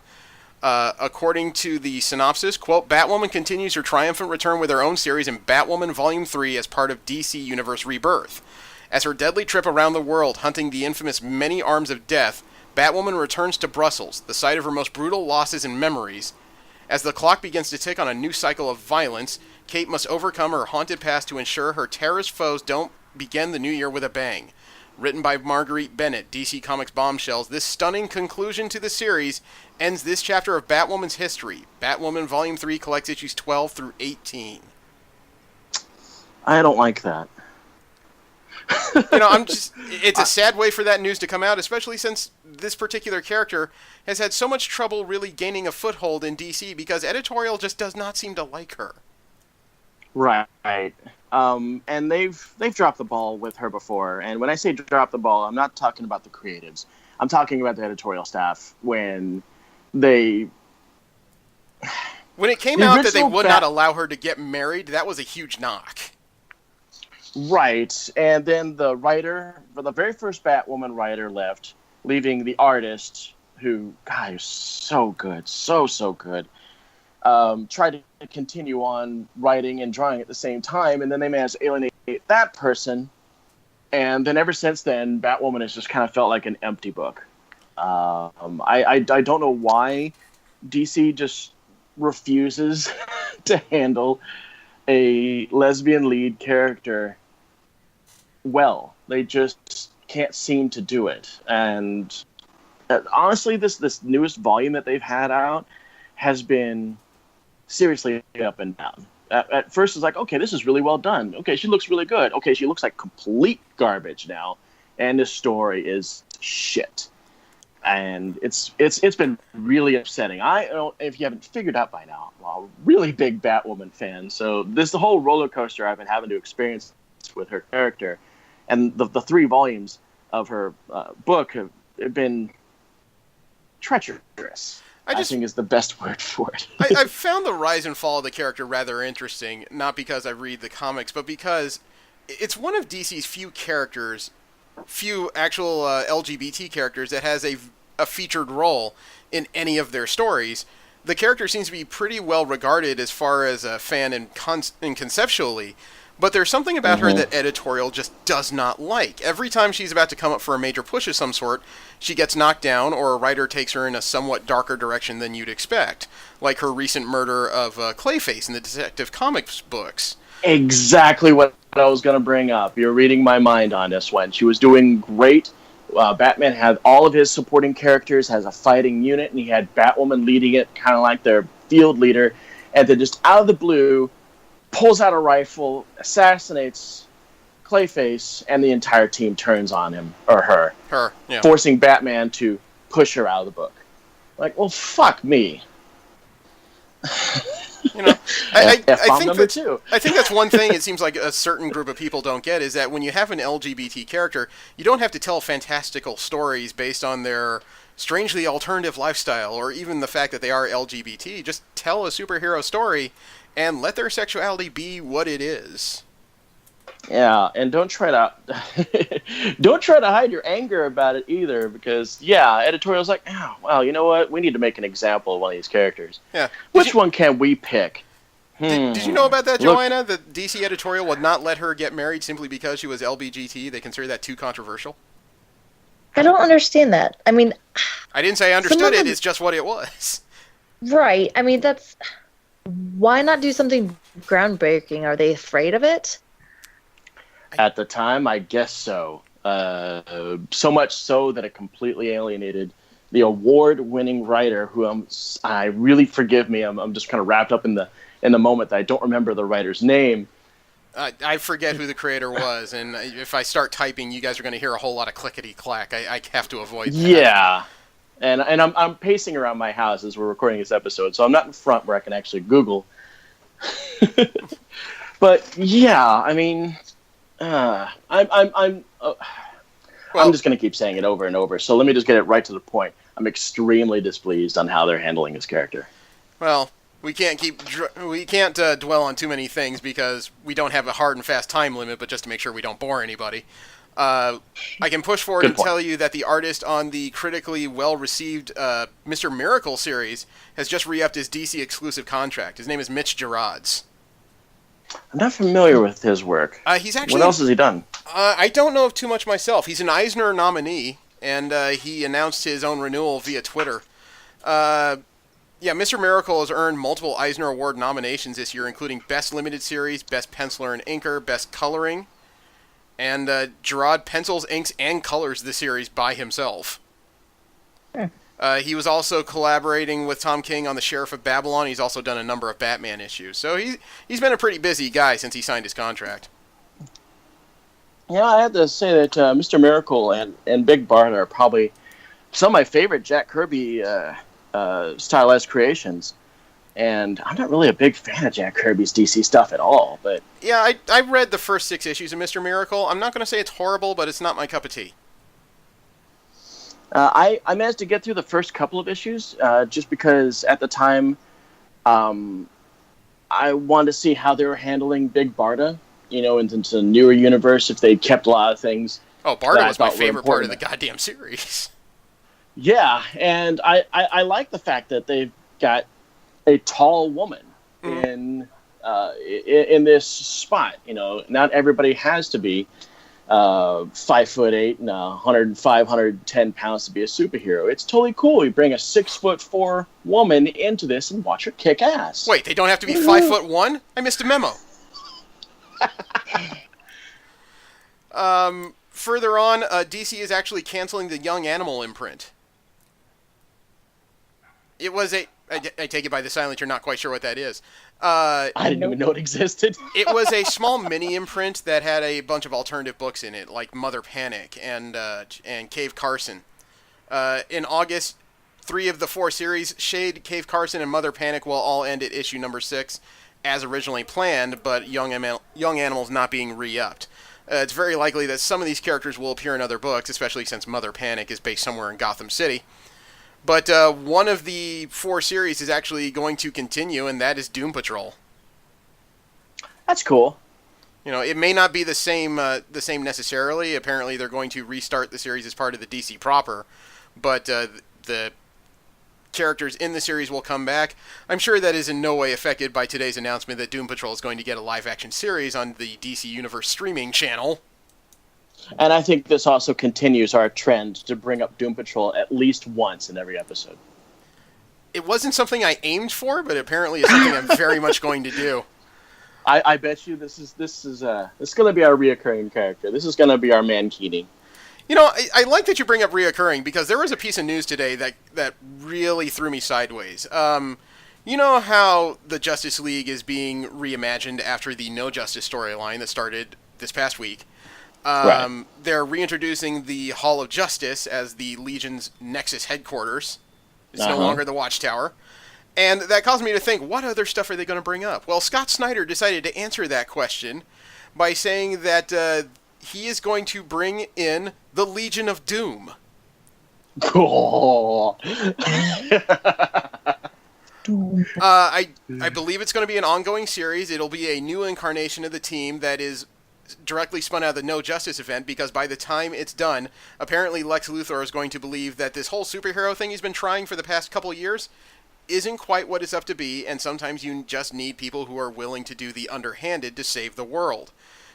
According to the synopsis, quote, Batwoman continues her triumphant return with her own series in Batwoman Volume 3 as part of DC Universe Rebirth. As her deadly trip around the world hunting the infamous Many Arms of Death, Batwoman returns to Brussels, the site of her most brutal losses and memories. As the clock begins to tick on a new cycle of violence, Kate must overcome her haunted past to ensure her terrorist foes don't begin the new year with a bang. Written by Marguerite Bennett, DC Comics bombshells, this stunning conclusion to the series ends this chapter of Batwoman's history. Batwoman Volume 3 collects issues 12 through 18. I don't like that. It's a sad way for that news to come out, especially since this particular character has had so much trouble really gaining a foothold in DC because editorial just does not seem to like her. Right. And they've dropped the ball with her before. And when I say drop the ball, I'm not talking about the creatives. I'm talking about the editorial staff when they... When it came out that they would not allow her to get married, that was a huge knock. Right. And then the writer, for the very first Batwoman writer left, leaving the artist, who, God, is so good, so good, tried to continue on writing and drawing at the same time, and then they managed to alienate that person. And then ever since then, Batwoman has just kind of felt like an empty book. I don't know why DC just refuses to handle a lesbian lead character well. They just can't seem to do it. And honestly, this newest volume that they've had out has been seriously up and down. At first, it's like, okay, this is really well done. Okay, she looks really good. Okay, she looks like complete garbage now, and this story is shit. And it's been really upsetting. I don't know if you haven't figured out by now, I'm a really big Batwoman fan. So the whole roller coaster I've been having to experience with her character, and the 3 volumes of her book have been treacherous. I think is the best word for it. I've found the rise and fall of the character rather interesting, not because I read the comics, but because it's one of DC's few actual LGBT characters that has a featured role in any of their stories. The character seems to be pretty well regarded as far as a fan and conceptually, but there's something about her that editorial just does not like. Every time she's about to come up for a major push of some sort, she gets knocked down, or a writer takes her in a somewhat darker direction than you'd expect, like her recent murder of Clayface in the Detective Comics books. Exactly what I was going to bring up. You're reading my mind on this one. She was doing great. Batman had all of his supporting characters, has a fighting unit, and he had Batwoman leading it, kind of like their field leader, and then just out of the blue, pulls out a rifle, assassinates Clayface, and the entire team turns on him, or her. Yeah. Forcing Batman to push her out of the book. Like, well, fuck me. I think that's one thing it seems like a certain group of people don't get, is that when you have an LGBT character, you don't have to tell fantastical stories based on their strangely alternative lifestyle, or even the fact that they are LGBT. Just tell a superhero story and let their sexuality be what it is. Yeah, and don't try to hide your anger about it either, because editorial's like, oh, well, you know what? We need to make an example of one of these characters. Yeah. Which one can we pick? Did you know about that, Joanna? That DC editorial would not let her get married simply because she was LGBT. They consider that too controversial. I don't understand that. I mean, I didn't say I understood it. It's just what it was. Right. I mean, why not do something groundbreaking? Are they afraid of it? At the time, I guess so. So much so that it completely alienated the award-winning writer, who I really forgive me. I'm just kind of wrapped up in the moment that I don't remember the writer's name. I forget who the creator was, and if I start typing, you guys are going to hear a whole lot of clickety-clack. I have to avoid that. Yeah. And I'm pacing around my house as we're recording this episode, so I'm not in front where I can actually Google. But yeah, I mean, I'm just going to keep saying it over and over. So let me just get it right to the point. I'm extremely displeased on how they're handling this character. Well, we can't dwell on too many things because we don't have a hard and fast time limit, but just to make sure we don't bore anybody. I can push forward and tell you that the artist on the critically well-received Mr. Miracle series has just re-upped his DC exclusive contract. His name is Mitch Gerads. I'm not familiar with his work. What else has he done? I don't know of too much myself. He's an Eisner nominee, and he announced his own renewal via Twitter. Mr. Miracle has earned multiple Eisner Award nominations this year, including Best Limited Series, Best Penciler and Inker, Best Coloring, and Gerard pencils, inks, and colors the series by himself. He was also collaborating with Tom King on The Sheriff of Babylon. He's also done a number of Batman issues. So he's been a pretty busy guy since he signed his contract. Yeah, I have to say that Mr. Miracle and Big Barda are probably some of my favorite Jack Kirby stylized creations. And I'm not really a big fan of Jack Kirby's DC stuff at all, but... Yeah, I read the first 6 issues of Mr. Miracle. I'm not going to say it's horrible, but it's not my cup of tea. I managed to get through the first couple of issues just because at the time I wanted to see how they were handling Big Barda, into the newer universe, if they kept a lot of things. Oh, Barda was my favorite part of the goddamn series. Yeah, and I like the fact that they've got a tall woman in this spot. Not everybody has to be 5'8" and 105, 110 pounds to be a superhero. It's totally cool. You bring a 6'4" woman into this and watch her kick ass. Wait, they don't have to be 5'1"? I missed a memo. Further on, DC is actually canceling the Young Animal imprint. It was I take it by the silence, you're not quite sure what that is. I didn't even know it existed. It was a small mini imprint that had a bunch of alternative books in it, like Mother Panic and Cave Carson. In August, 3 of the 4 series, Shade, Cave Carson, and Mother Panic will all end at issue number 6, as originally planned, but Young Animal's not being re-upped. It's very likely that some of these characters will appear in other books, especially since Mother Panic is based somewhere in Gotham City. But one of the 4 series is actually going to continue, and that is Doom Patrol. That's cool. It may not be the same necessarily. Apparently, they're going to restart the series as part of the DC proper, but the characters in the series will come back. I'm sure that is in no way affected by today's announcement that Doom Patrol is going to get a live-action series on the DC Universe streaming channel. And I think this also continues our trend to bring up Doom Patrol at least once in every episode. It wasn't something I aimed for, but apparently it's something I'm very much going to do. I bet you this is going to be our reoccurring character. This is going to be our man Keating. I like that you bring up reoccurring, because there was a piece of news today that really threw me sideways. You know how the Justice League is being reimagined after the No Justice storyline that started this past week? Right. They're reintroducing the Hall of Justice as the Legion's Nexus headquarters. It's no longer the Watchtower. And that caused me to think, what other stuff are they going to bring up? Well, Scott Snyder decided to answer that question by saying that he is going to bring in the Legion of Doom. Cool. I believe it's going to be an ongoing series. It'll be a new incarnation of the team that is directly spun out of the No Justice event, because by the time it's done, apparently Lex Luthor is going to believe that this whole superhero thing he's been trying for the past couple of years isn't quite what it's up to be, and sometimes you just need people who are willing to do the underhanded to save the world.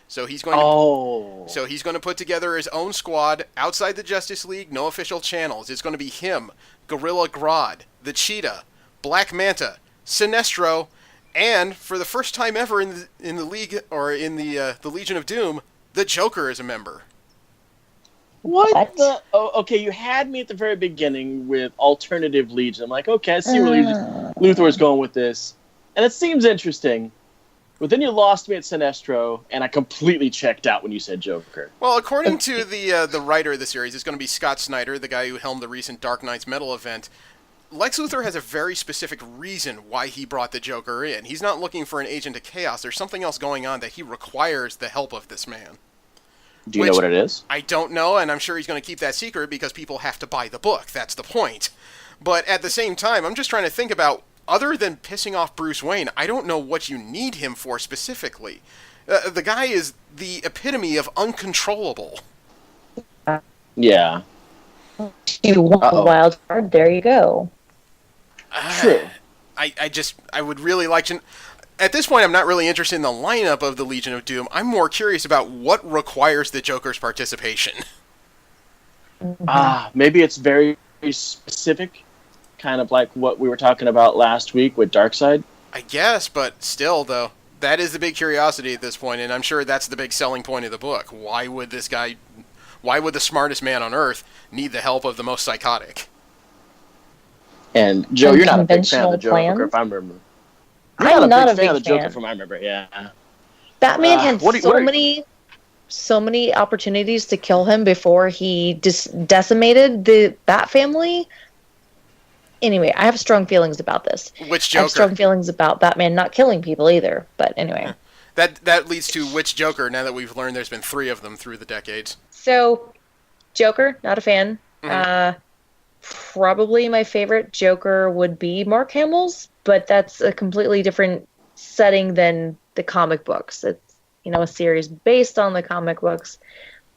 So he's going to put together his own squad outside the Justice League, no official channels. It's going to be him, Gorilla Grodd, the Cheetah, Black Manta, Sinestro, and for the first time ever in the league, or in the Legion of Doom, the Joker is a member. What the? Oh, okay, you had me at the very beginning with alternative Legion. I'm like, okay, I see where Luthor is going with this, and it seems interesting. But then you lost me at Sinestro, and I completely checked out when you said Joker. Well, according to the writer of the series, it's going to be Scott Snyder, the guy who helmed the recent Dark Knight's Metal event. Lex Luthor has a very specific reason why he brought the Joker in. He's not looking for an agent of chaos. There's something else going on that he requires the help of this man. Do you know what it is? I don't know, and I'm sure he's going to keep that secret because people have to buy the book. That's the point. But at the same time, I'm just trying to think about, other than pissing off Bruce Wayne, I don't know what you need him for specifically. The guy is the epitome of uncontrollable. Yeah. You want a wild card? There you go. True. I would really like to... At this point, I'm not really interested in the lineup of the Legion of Doom. I'm more curious about what requires the Joker's participation. Maybe it's very specific, kind of like what we were talking about last week with Darkseid. I guess, but still, though, that is the big curiosity at this point, and I'm sure that's the big selling point of the book. Why would the smartest man on Earth need the help of the most psychotic? And Joe, you're not a big fan of the Joker, if I remember. I'm not a big fan of the Joker, from I remember. Yeah. Batman had so many so many opportunities to kill him before he decimated the Bat family. Anyway, I have strong feelings about this. Which I have Joker? strong feelings about Batman not killing people either. But anyway. That leads to which Joker, now that we've learned there's been 3 of them through the decades. So, Joker, not a fan. Mm-hmm. Probably my favorite Joker would be Mark Hamill's, but that's a completely different setting than the comic books. It's, a series based on the comic books.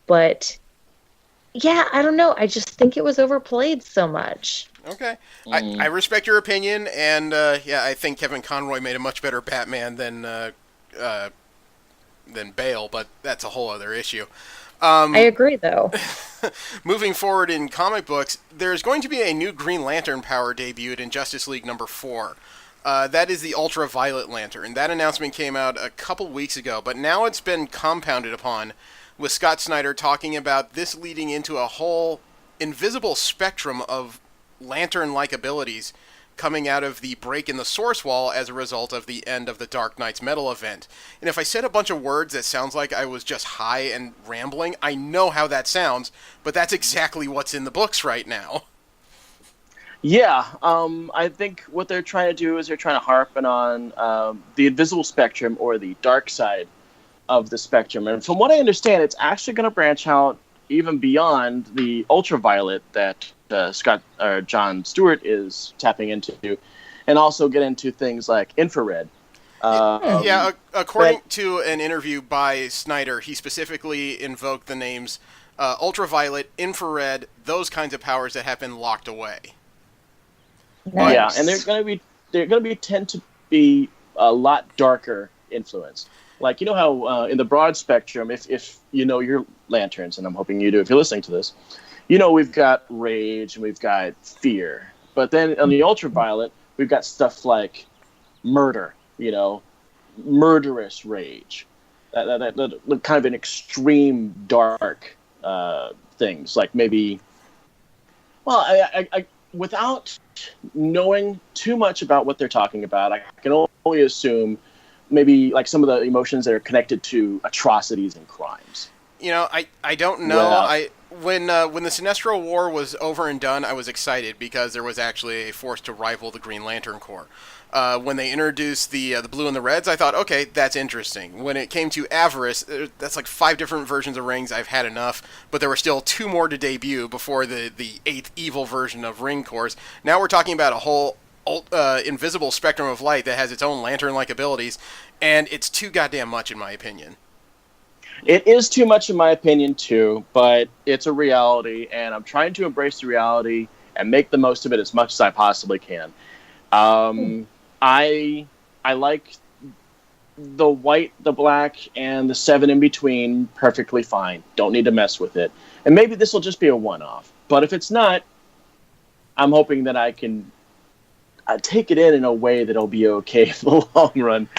But, yeah, I don't know. I just think it was overplayed so much. Okay. I respect your opinion, and I think Kevin Conroy made a much better Batman than Bale, but that's a whole other issue. I agree, though. Moving forward in comic books, there's going to be a new Green Lantern power debuted in Justice League number 4. That is the Ultraviolet Lantern. That announcement came out a couple weeks ago, but now it's been compounded upon with Scott Snyder talking about this leading into a whole invisible spectrum of lantern-like abilities coming out of the break in the source wall as a result of the end of the Dark Knight's Metal event. And if I said a bunch of words that sounds like I was just high and rambling, I know how that sounds, but that's exactly what's in the books right now. Yeah, I think what they're trying to do is they're trying to harpen on the invisible spectrum or the dark side of the spectrum. And from what I understand, it's actually going to branch out even beyond the ultraviolet that John Stewart is tapping into, and also get into things like infrared. According to an interview by Snyder, he specifically invoked the names ultraviolet, infrared, those kinds of powers that have been locked away. Nice. Yeah, and they're going to tend to be a lot darker influence. Like, how in the broad spectrum, if you know your lanterns, and I'm hoping you do if you're listening to this, we've got rage and we've got fear. But then on the ultraviolet, we've got stuff like murder, murderous rage. That kind of an extreme dark things. Like maybe, well, I without knowing too much about what they're talking about, I can only assume maybe like some of the emotions that are connected to atrocities and crimes. I don't know. When the Sinestro War was over and done, I was excited because there was actually a force to rival the Green Lantern Corps. When they introduced the blue and the reds, I thought, okay, that's interesting. When it came to Avarice, that's like 5 different versions of rings. I've had enough, but there were still 2 more to debut before the 8th evil version of Ring Corps. Now we're talking about a whole invisible spectrum of light that has its own lantern-like abilities, and it's too goddamn much in my opinion. It is too much in my opinion too, but it's a reality, and I'm trying to embrace the reality and make the most of it as much as I possibly can. I like the white, the black, and the 7 in between perfectly fine. Don't need to mess with it. And maybe this will just be a one-off. But if it's not, I'm hoping that I can take it in a way that'll be okay for the long run.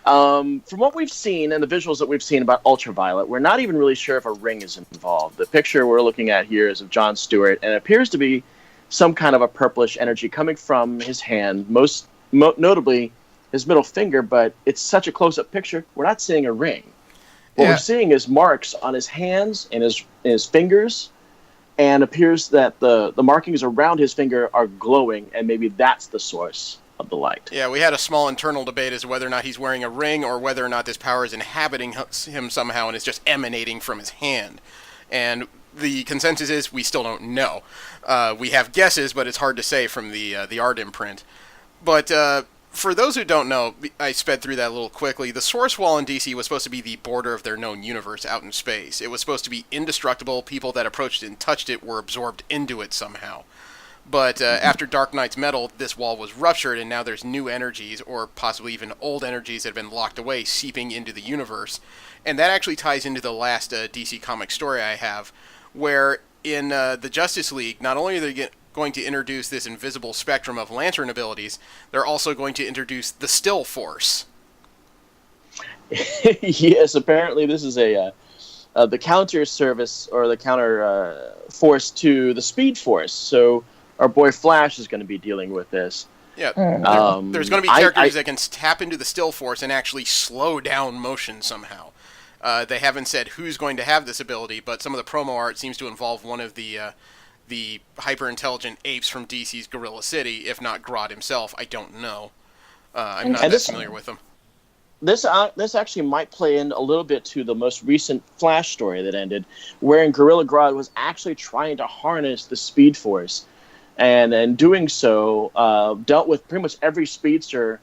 From what we've seen and the visuals that we've seen about Ultraviolet, we're not even really sure if a ring is involved. The picture we're looking at here is of John Stewart, and it appears to be some kind of a purplish energy coming from his hand, most notably his middle finger, but it's such a close-up picture, we're not seeing a ring. What we're seeing is marks on his hands and his fingers, and appears that the markings around his finger are glowing, and maybe that's the source of the light. Yeah, we had a small internal debate as to whether or not he's wearing a ring or whether or not this power is inhabiting him somehow and is just emanating from his hand. And the consensus is we still don't know. We have guesses, but it's hard to say from the art imprint. But for those who don't know, I sped through that a little quickly. The source wall in DC was supposed to be the border of their known universe out in space. It was supposed to be indestructible. People that approached it and touched it were absorbed into it somehow. But after Dark Knight's Metal, this wall was ruptured, and now there's new energies, or possibly even old energies that have been locked away, seeping into the universe. And that actually ties into the last DC comic story I have, where in the Justice League, not only are they going to introduce this invisible spectrum of lantern abilities, they're also going to introduce the Still Force. Yes, apparently this is the counter service, or the counter force to the Speed Force. So our boy Flash is going to be dealing with this. Yeah, there's going to be characters that can tap into the Still Force and actually slow down motion somehow. They haven't said who's going to have this ability, but some of the promo art seems to involve one of the hyper-intelligent apes from DC's Gorilla City, if not Grodd himself. I don't know. I'm not that familiar with him. This actually might play in a little bit to the most recent Flash story that ended, wherein Gorilla Grodd was actually trying to harness the Speed Force, and in doing so, dealt with pretty much every speedster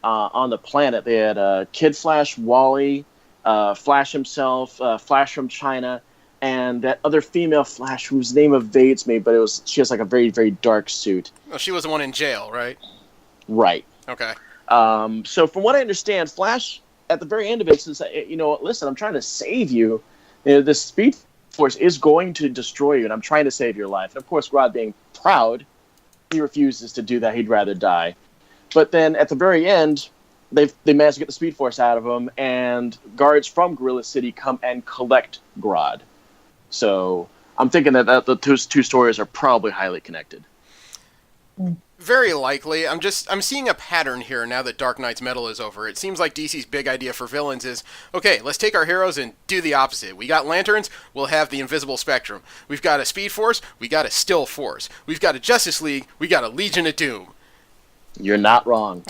on the planet. They had Kid Flash, Wally, Flash himself, Flash from China, and that other female Flash whose name evades me, but she has like a very, very dark suit. Oh, she was the one in jail, right? Right. Okay. So from what I understand, Flash, at the very end of it, says, listen, I'm trying to save you. The Speed Force is going to destroy you, and I'm trying to save your life. And of course, Grodd, being proud, he refuses to do that. He'd rather die. But then at the very end, they manage to get the Speed Force out of him, and guards from Gorilla City come and collect Grodd. So I'm thinking that the two stories are probably highly connected. Very likely. I'm seeing a pattern here now that Dark Knight's Metal is over. It seems like DC's big idea for villains is, okay, let's take our heroes and do the opposite. We got Lanterns, we'll have the Invisible Spectrum. We've got a Speed Force, we got a Still Force. We've got a Justice League, we got a Legion of Doom. You're not wrong.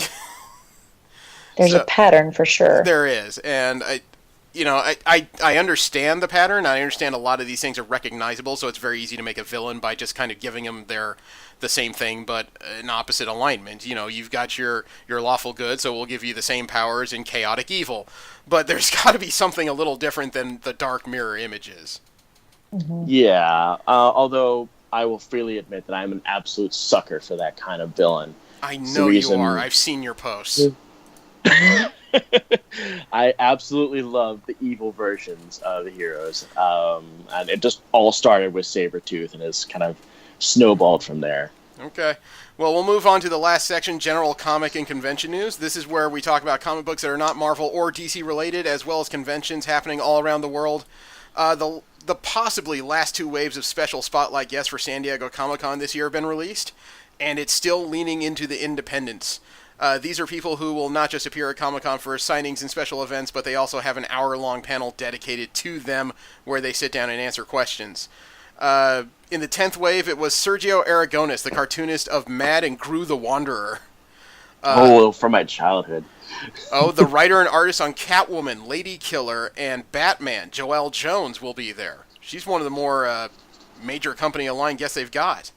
There's a pattern for sure. There is, and I understand the pattern. I understand a lot of these things are recognizable, so it's very easy to make a villain by just kind of giving them the same thing, but an opposite alignment. You've got your lawful good, so we'll give you the same powers in chaotic evil. But there's got to be something a little different than the dark mirror images. Mm-hmm. Yeah, although I will freely admit that I'm an absolute sucker for that kind of villain. I know you are. I've seen your posts. I absolutely love the evil versions of the heroes. And it just all started with Sabretooth and has kind of snowballed from there. Okay. Well, we'll move on to the last section, general comic and convention news. This is where we talk about comic books that are not Marvel or DC related, as well as conventions happening all around the world. The possibly last two waves of special spotlight guests for San Diego Comic-Con this year have been released, and it's still leaning into the independents. These are people who will not just appear at Comic-Con for signings and special events, but they also have an hour-long panel dedicated to them where they sit down and answer questions. In the 10th wave, it was Sergio Aragonis, the cartoonist of Mad and Gru the Wanderer. From my childhood. The writer and artist on Catwoman, Lady Killer, and Batman, Joelle Jones, will be there. She's one of the more major company-aligned guests they've got.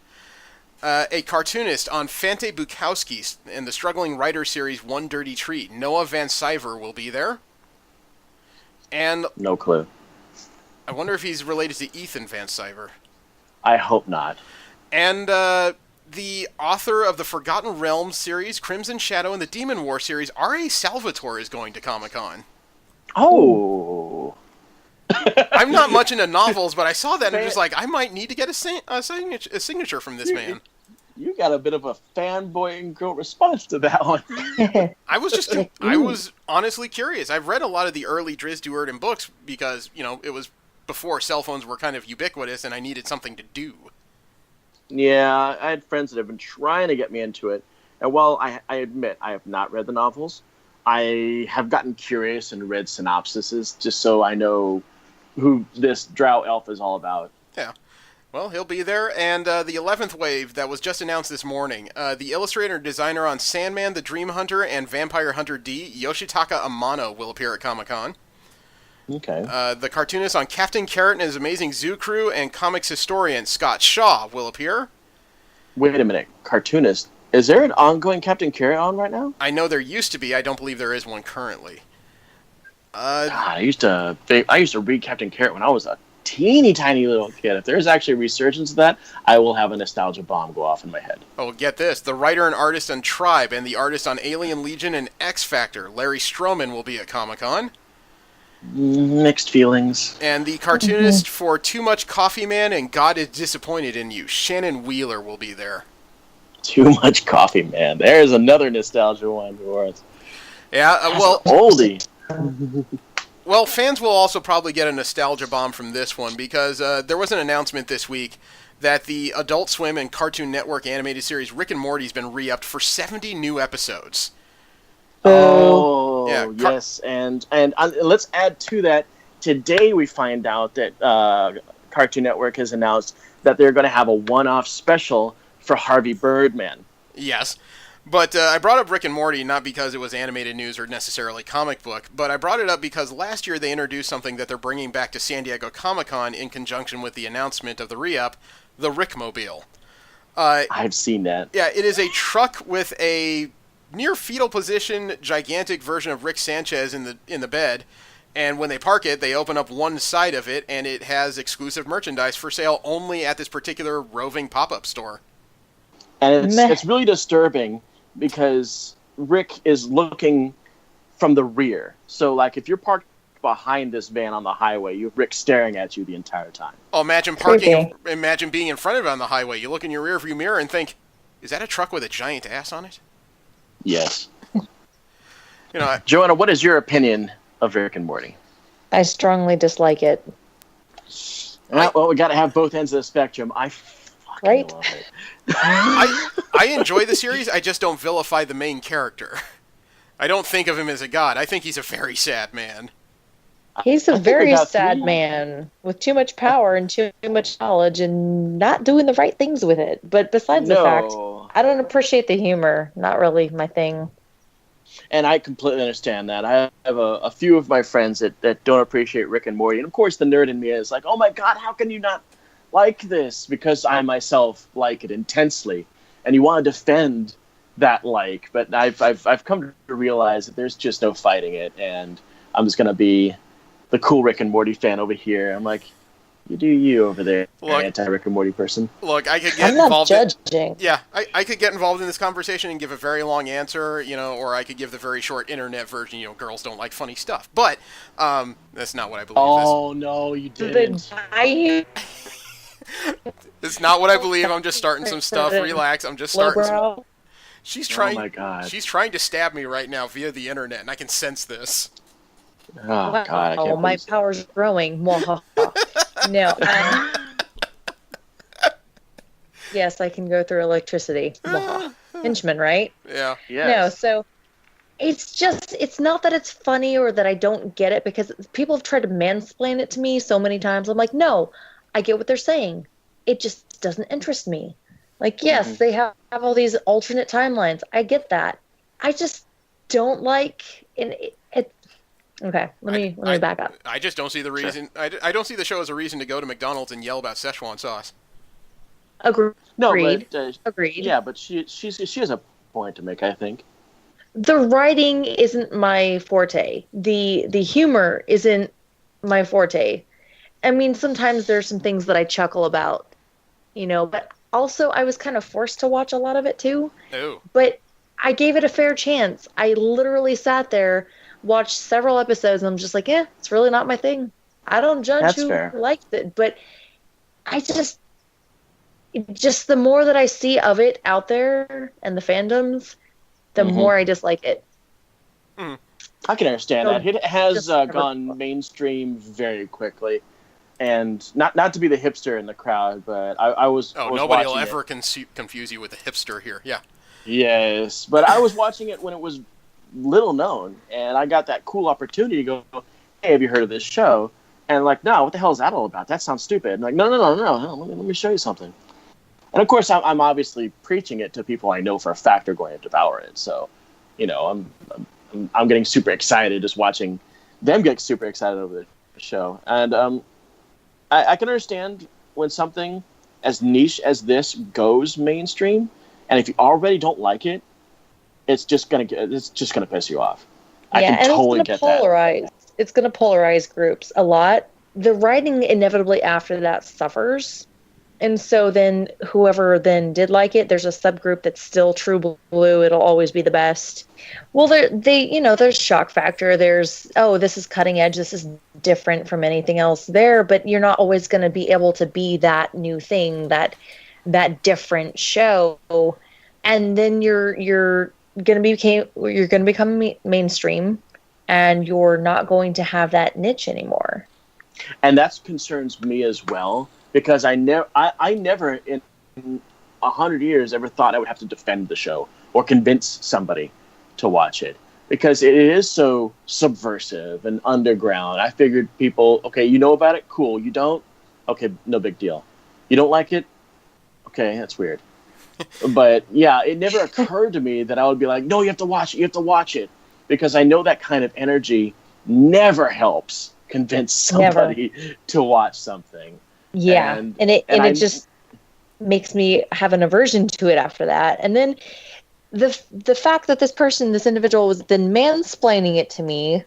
A cartoonist on Fante Bukowski in the struggling writer series One Dirty Treat, Noah Van Sciver, will be there. And no clue. I wonder if he's related to Ethan Van Sciver. I hope not. And the author of the Forgotten Realms series, Crimson Shadow, and the Demon War series, R.A. Salvatore, is going to Comic-Con. Oh. I'm not much into novels, but I saw that and was like, I might need to get a signature from this man. You got a bit of a fanboy and girl response to that one. I was honestly curious. I've read a lot of the early Drizzt Do'Urden books because, it was before cell phones were kind of ubiquitous and I needed something to do. Yeah, I had friends that have been trying to get me into it. And while I admit I have not read the novels, I have gotten curious and read synopsises just so I know who this drow elf is all about. Yeah. Well, he'll be there. And the 11th wave that was just announced this morning, the illustrator and designer on Sandman, the Dream Hunter, and Vampire Hunter D, Yoshitaka Amano, will appear at Comic-Con. Okay. The cartoonist on Captain Carrot and his Amazing Zoo Crew and comics historian Scott Shaw will appear. Wait a minute. Cartoonist? Is there an ongoing Captain Carrot on right now? I know there used to be. I don't believe there is one currently. God, I used to read Captain Carrot when I was a teeny tiny little kid. If there's actually a resurgence of that, I will have a nostalgia bomb go off in my head. Oh, get this. The writer and artist on Tribe and the artist on Alien Legion and X Factor, Larry Stroman, will be at Comic-Con. Mixed feelings. And the cartoonist for Too Much Coffee Man and God is Disappointed in You, Shannon Wheeler, will be there. Too Much Coffee Man. There's another nostalgia one for us. Yeah, oldie. Well, fans will also probably get a nostalgia bomb from this one because there was an announcement this week that the Adult Swim and Cartoon Network animated series Rick and Morty's been re-upped for 70 new episodes. Oh, yeah, yes, and let's add to that today we find out that Cartoon Network has announced that they're going to have a one-off special for Harvey Birdman. Yes. But I brought up Rick and Morty not because it was animated news or necessarily comic book, but I brought it up because last year they introduced something that they're bringing back to San Diego Comic-Con in conjunction with the announcement of the re-up, the Rickmobile. I've seen that. Yeah, it is a truck with a near fetal position, gigantic version of Rick Sanchez in the bed, and when they park it, they open up one side of it, and it has exclusive merchandise for sale only at this particular roving pop-up store. And it's really disturbing because Rick is looking from the rear. So, like, if you're parked behind this van on the highway, you have Rick staring at you the entire time. Oh, imagine being in front of it on the highway. You look in your rearview mirror and think, is that a truck with a giant ass on it? Yes. Joanna, what is your opinion of Rick and Morty? I strongly dislike it. Well, we got to have both ends of the spectrum. I fucking love it. I enjoy the series. I just don't vilify the main character. I don't think of him as a god. I think he's a very sad man. He's a very sad man with too much power and too much knowledge and not doing the right things with it. But besides the fact, I don't appreciate the humor. Not really my thing. And I completely understand that. I have a few of my friends that don't appreciate Rick and Morty. And of course, the nerd in me is like, oh my God, how can you not like this? Because I myself like it intensely. And you want to defend that like. But I've come to realize that there's just no fighting it. And I'm just going to be the cool Rick and Morty fan over here. I'm like, you do you over there, anti-Rick and Morty person. Look, I could get involved. I could get involved in this conversation and give a very long answer, or I could give the very short internet version. Girls don't like funny stuff, but that's not what I believe. Oh no, you didn't. It's not what I believe. I'm just starting some stuff. Relax. I'm just starting. She's trying. Oh my God. She's trying to stab me right now via the internet, and I can sense this. Oh wow, God! I can't my power's growing. No. Yes, I can go through electricity. Henchmen, right? Yeah. Yes. No, so it's not that it's funny or that I don't get it, because people have tried to mansplain it to me so many times. I'm like, no, I get what they're saying. It just doesn't interest me. Like, yes, they have all these alternate timelines. I get that. I just don't like it. Okay, let me back up. I just don't see the reason. Sure. I don't see the show as a reason to go to McDonald's and yell about Szechuan sauce. Agreed. No, but, agreed. Yeah, but she has a point to make, I think. The writing isn't my forte. The humor isn't my forte. I mean, sometimes there's some things that I chuckle about, but also I was kind of forced to watch a lot of it too. Oh. But I gave it a fair chance. I literally sat there, watched several episodes, and I'm just like, it's really not my thing. I don't judge who likes it, but I just the more that I see of it out there and the fandoms, the more I dislike it. I can understand that. It has gone mainstream very quickly, and not to be the hipster in the crowd, but I was. Oh, nobody will ever confuse you with a hipster here. Yeah. Yes, but I was watching it when it was little known, and I got that cool opportunity to go, hey, have you heard of this show? And like, no, what the hell is that all about? That sounds stupid. And like, no, let me show you something. And of course, I'm obviously preaching it to people I know for a fact are going to devour it. So, I'm getting super excited just watching them get super excited over the show. And I can understand when something as niche as this goes mainstream, and if you already don't like it, it's just gonna piss you off. I can totally get that. It's gonna polarize groups a lot. The writing inevitably after that suffers, and so then whoever then did like it, there's a subgroup that's still true blue. It'll always be the best. Well, there's shock factor. There's this is cutting edge. This is different from anything else there. But you're not always going to be able to be that new thing, that different show, and then you're going to become mainstream, and you're not going to have that niche anymore. And that concerns me as well, because I never in 100 years ever thought I would have to defend the show or convince somebody to watch it. because it is so subversive and underground. I figured people, okay, you know about it? Cool. You don't? Okay, no big deal. You don't like it? Okay, that's weird. But yeah, it never occurred to me that I would be like, no, you have to watch it. You have to watch it. Because I know that kind of energy never helps convince somebody to watch something. Yeah. And it just makes me have an aversion to it after that. And then the fact that this individual was then mansplaining it to me,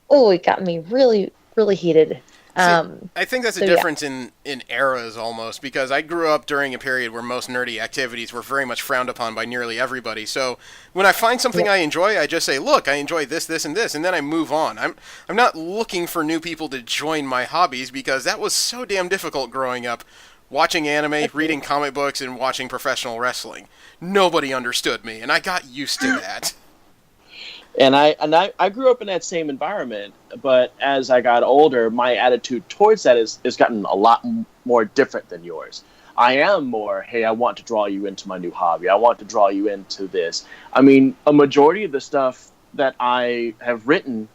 it got me really, really heated. I think that's a difference in eras almost, because I grew up during a period where most nerdy activities were very much frowned upon by nearly everybody. So when I find something I enjoy, I just say, look, I enjoy this, this, and this, and then I move on. I'm not looking for new people to join my hobbies, because that was so damn difficult growing up, watching anime, reading comic books, and watching professional wrestling. Nobody understood me, and I got used to that. And I grew up in that same environment, but as I got older, my attitude towards that is gotten a lot more different than yours. I am more, hey, I want to draw you into my new hobby. I want to draw you into this. I mean, a majority of the stuff that I have written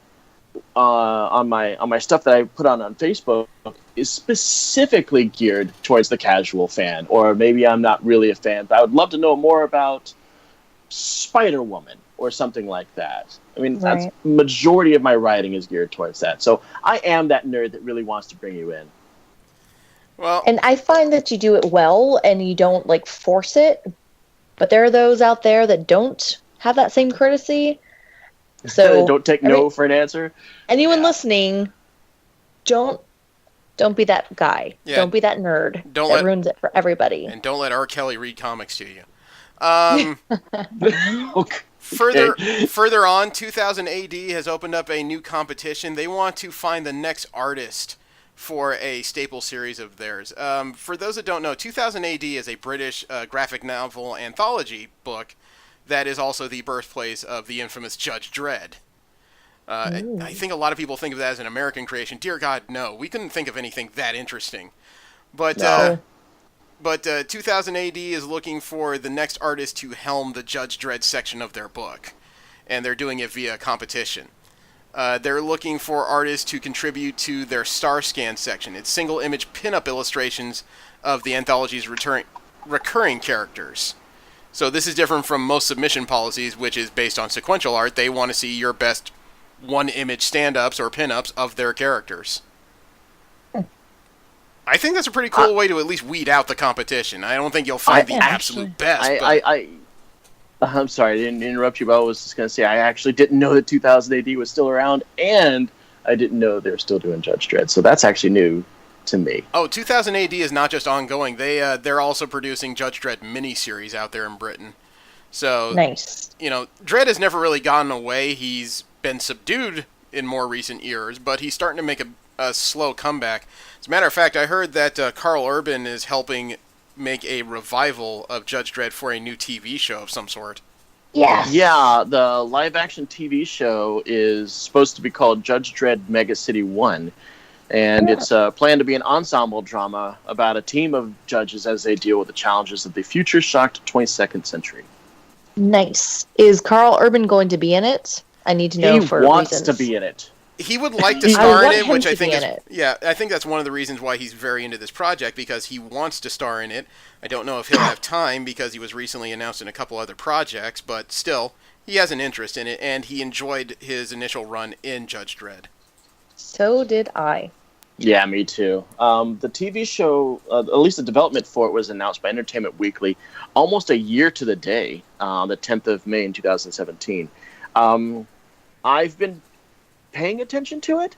on my stuff that I put on Facebook is specifically geared towards the casual fan, or maybe I'm not really a fan, but I would love to know more about Spider-Woman or something like that. I mean, that's majority of my writing is geared towards that. So I am that nerd that really wants to bring you in. Well, and I find that you do it well and you don't like force it, but there are those out there that don't have that same courtesy. So don't take no for an answer. Anyone listening, don't be that guy. Yeah. Don't be that nerd that ruins it for everybody. And don't let R. Kelly read comics to you. Okay. Further on, 2000 AD has opened up a new competition. They want to find the next artist for a staple series of theirs. For those that don't know, 2000 AD is a British graphic novel anthology book that is also the birthplace of the infamous Judge Dredd. I think a lot of people think of that as an American creation. Dear God, no. We couldn't think of anything that interesting. But 2000 AD is looking for the next artist to helm the Judge Dredd section of their book. And they're doing it via competition. They're looking for artists to contribute to their Star Scan section. It's single-image pin-up illustrations of the anthology's recurring characters. So this is different from most submission policies, which is based on sequential art. They want to see your best one-image stand-ups or pin-ups of their characters. I think that's a pretty cool way to at least weed out the competition. I don't think you'll find the absolute best. I'm sorry, I didn't interrupt you, but I was just going to say I actually didn't know that 2000 AD was still around, and I didn't know they were still doing Judge Dredd. So that's actually new to me. Oh, 2000 AD is not just ongoing. They're also producing Judge Dredd miniseries out there in Britain. So, nice. Dredd has never really gotten away. He's been subdued in more recent years, but he's starting to make a slow comeback. As a matter of fact, I heard that Carl Urban is helping make a revival of Judge Dredd for a new TV show of some sort. Yeah. Yeah, the live-action TV show is supposed to be called Judge Dredd Mega City 1. And it's planned to be an ensemble drama about a team of judges as they deal with the challenges of the future-shocked 22nd century. Nice. Is Carl Urban going to be in it? I need to know for reasons. He wants to be in it. He would like to star in it, which I think I think that's one of the reasons why he's very into this project, because he wants to star in it. I don't know if he'll have time because he was recently announced in a couple other projects, but still, he has an interest in it, and he enjoyed his initial run in Judge Dredd. So did I. Yeah, me too. The TV show, at least the development for it, was announced by Entertainment Weekly almost a year to the day, the 10th of May in 2017. I've been paying attention to it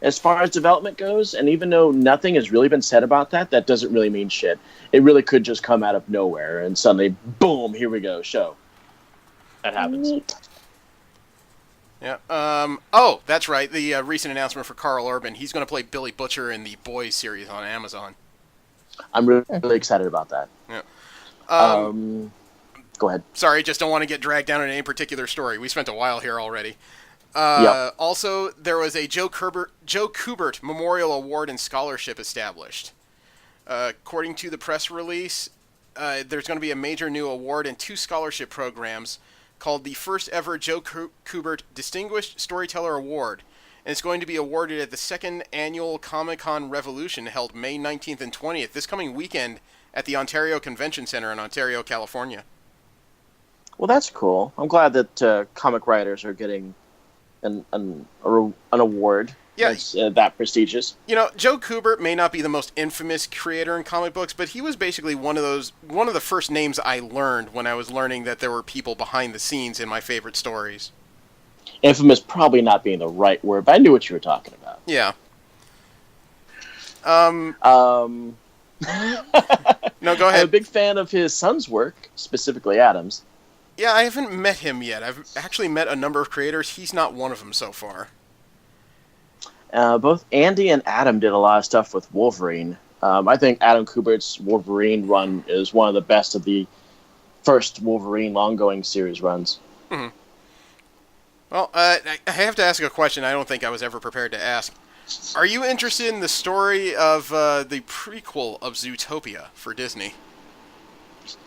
as far as development goes, and even though nothing has really been said about that, that doesn't really mean shit. It really could just come out of nowhere, and suddenly, boom, here we go, show. That happens. Neat. Yeah. Oh, that's right. The recent announcement for Carl Urban. He's going to play Billy Butcher in the Boys series on Amazon. I'm really excited about that. Yeah. Go ahead. Sorry, just don't want to get dragged down in any particular story. We spent a while here already. Yep. Also, there was a Joe Kubert Memorial Award and Scholarship established. According to the press release, there's going to be a major new award and 2 scholarship programs called the first ever Joe Kubert Distinguished Storyteller Award. And it's going to be awarded at the second annual Comic-Con Revolution held May 19th and 20th, this coming weekend at the Ontario Convention Center in Ontario, California. Well, that's cool. I'm glad that comic writers are getting an award that's that prestigious. You know, Joe Kubert may not be the most infamous creator in comic books, but he was basically one of the first names I learned when I was learning that there were people behind the scenes in my favorite stories. Infamous probably not being the right word, but I knew what you were talking about. Yeah. No, go ahead. I'm a big fan of his son's work, specifically Adam's. Yeah, I haven't met him yet. I've actually met a number of creators. He's not one of them so far. Both Andy and Adam did a lot of stuff with Wolverine. I think Adam Kubert's Wolverine run is one of the best of the first Wolverine long-going series runs. Mm-hmm. Well, I have to ask a question I don't think I was ever prepared to ask. Are you interested in the story of the prequel of Zootopia for Disney?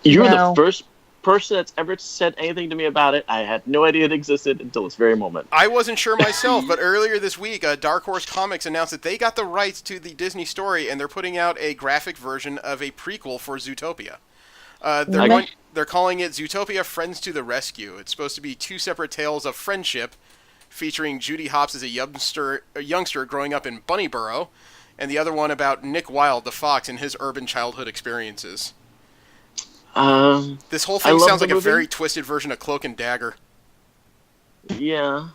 You're the first person that's ever said anything to me about it. I had no idea it existed until this very moment. I wasn't sure myself, but earlier this week, Dark Horse Comics announced that they got the rights to the Disney story, and they're putting out a graphic version of a prequel for Zootopia. They're calling it Zootopia Friends to the Rescue. It's supposed to be two separate tales of friendship, featuring Judy Hopps as a youngster growing up in Bunnyborough, and the other one about Nick Wilde, the fox, and his urban childhood experiences. This whole thing sounds like a very twisted version of Cloak and Dagger. Yeah.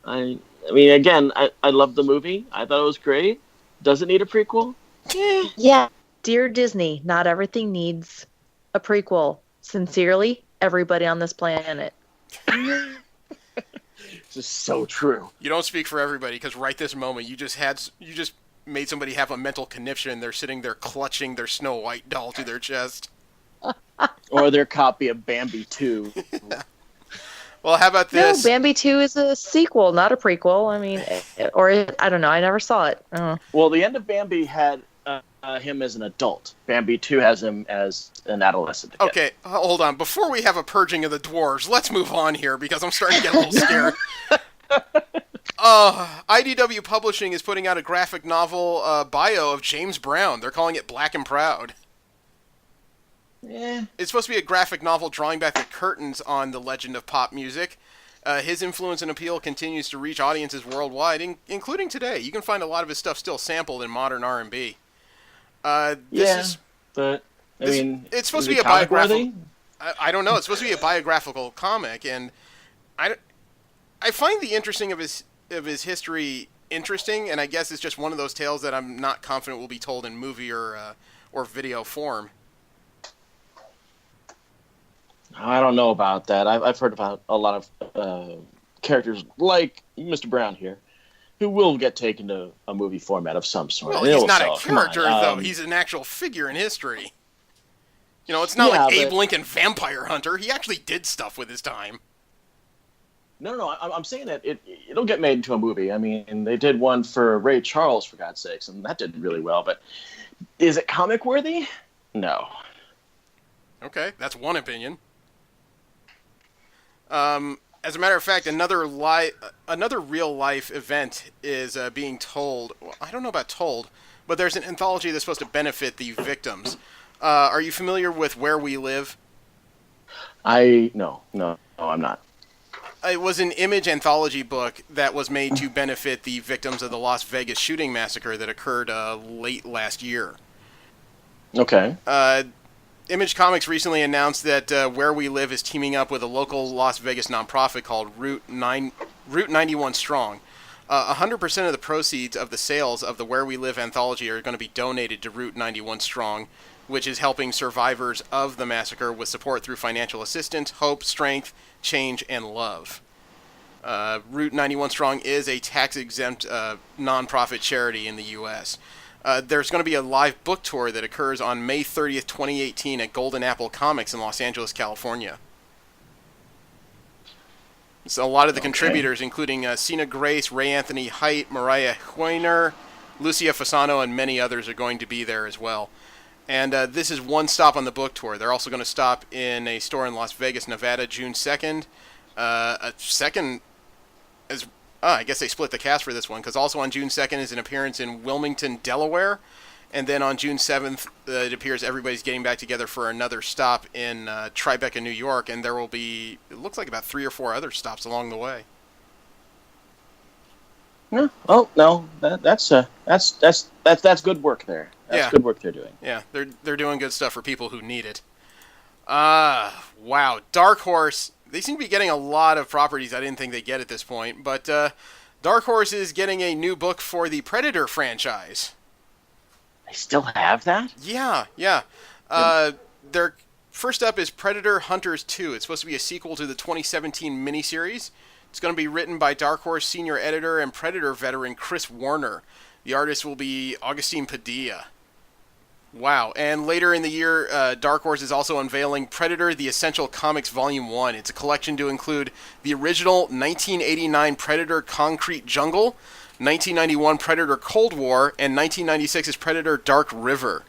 I mean, again, I love the movie. I thought it was great. Does it need a prequel? Yeah. Dear Disney, not everything needs a prequel. Sincerely, everybody on this planet. This is so true. You don't speak for everybody, because right this moment, you just made somebody have a mental conniption. They're sitting there clutching their Snow White doll to their chest. Or their copy of Bambi 2. Well, how about this? No, Bambi 2 is a sequel, not a prequel. I mean, I don't know. I never saw it. Well, the end of Bambi had him as an adult. Bambi 2 has him as an adolescent. Okay, hold on. Before we have a purging of the dwarves, let's move on here, because I'm starting to get a little scared. IDW Publishing is putting out a graphic novel bio of James Brown. They're calling it Black and Proud. Yeah. It's supposed to be a graphic novel drawing back the curtains on the legend of pop music. His influence and appeal continues to reach audiences worldwide, including today. You can find a lot of his stuff still sampled in modern R&B. But it's supposed to be a biographical. I don't know. It's supposed to be a biographical comic, and I find the interesting of his history interesting, and I guess it's just one of those tales that I'm not confident will be told in movie or video form. I don't know about that. I've heard about a lot of characters like Mr. Brown here, who will get taken to a movie format of some sort. Well, he's not a character, though. He's an actual figure in history. You know, it's not like Abe Lincoln Vampire Hunter. He actually did stuff with his time. No, I'm saying that it'll get made into a movie. I mean, they did one for Ray Charles, for God's sakes, and that did really well. But is it comic worthy? No. Okay, that's one opinion. As a matter of fact, another real-life event is being told. Well, I don't know about told, but there's an anthology that's supposed to benefit the victims. Are you familiar with Where We Live? No, I'm not. It was an Image anthology book that was made to benefit the victims of the Las Vegas shooting massacre that occurred late last year. Okay. Image Comics recently announced that Where We Live is teaming up with a local Las Vegas nonprofit called Route 91 Strong. 100% of the proceeds of the sales of the Where We Live anthology are going to be donated to Route 91 Strong, which is helping survivors of the massacre with support through financial assistance, hope, strength, change, and love. Route 91 Strong is a tax-exempt nonprofit charity in the U.S. There's going to be a live book tour that occurs on May 30th, 2018 at Golden Apple Comics in Los Angeles, California. So a lot of the contributors, including Sina Grace, Ray Anthony Height, Mariah Hoyner, Lucia Fasano, and many others are going to be there as well. And this is one stop on the book tour. They're also going to stop in a store in Las Vegas, Nevada, June 2nd. A second, I guess they split the cast for this one, because also on June 2nd is an appearance in Wilmington, Delaware. And then on June 7th, it appears everybody's getting back together for another stop in Tribeca, New York. And there will be, it looks like about 3 or 4 other stops along the way. Yeah. Oh no, that's good work there. That's good work they're doing. Yeah, they're doing good stuff for people who need it. Wow, Dark Horse. They seem to be getting a lot of properties I didn't think they'd get at this point. But Dark Horse is getting a new book for the Predator franchise. They still have that? Yeah. Their first up is Predator Hunters 2. It's supposed to be a sequel to the 2017 miniseries. It's going to be written by Dark Horse senior editor and Predator veteran Chris Warner. The artist will be Augustine Padilla. Wow. And later in the year, Dark Horse is also unveiling Predator The Essential Comics Volume 1. It's a collection to include the original 1989 Predator Concrete Jungle, 1991 Predator Cold War, and 1996's Predator Dark River.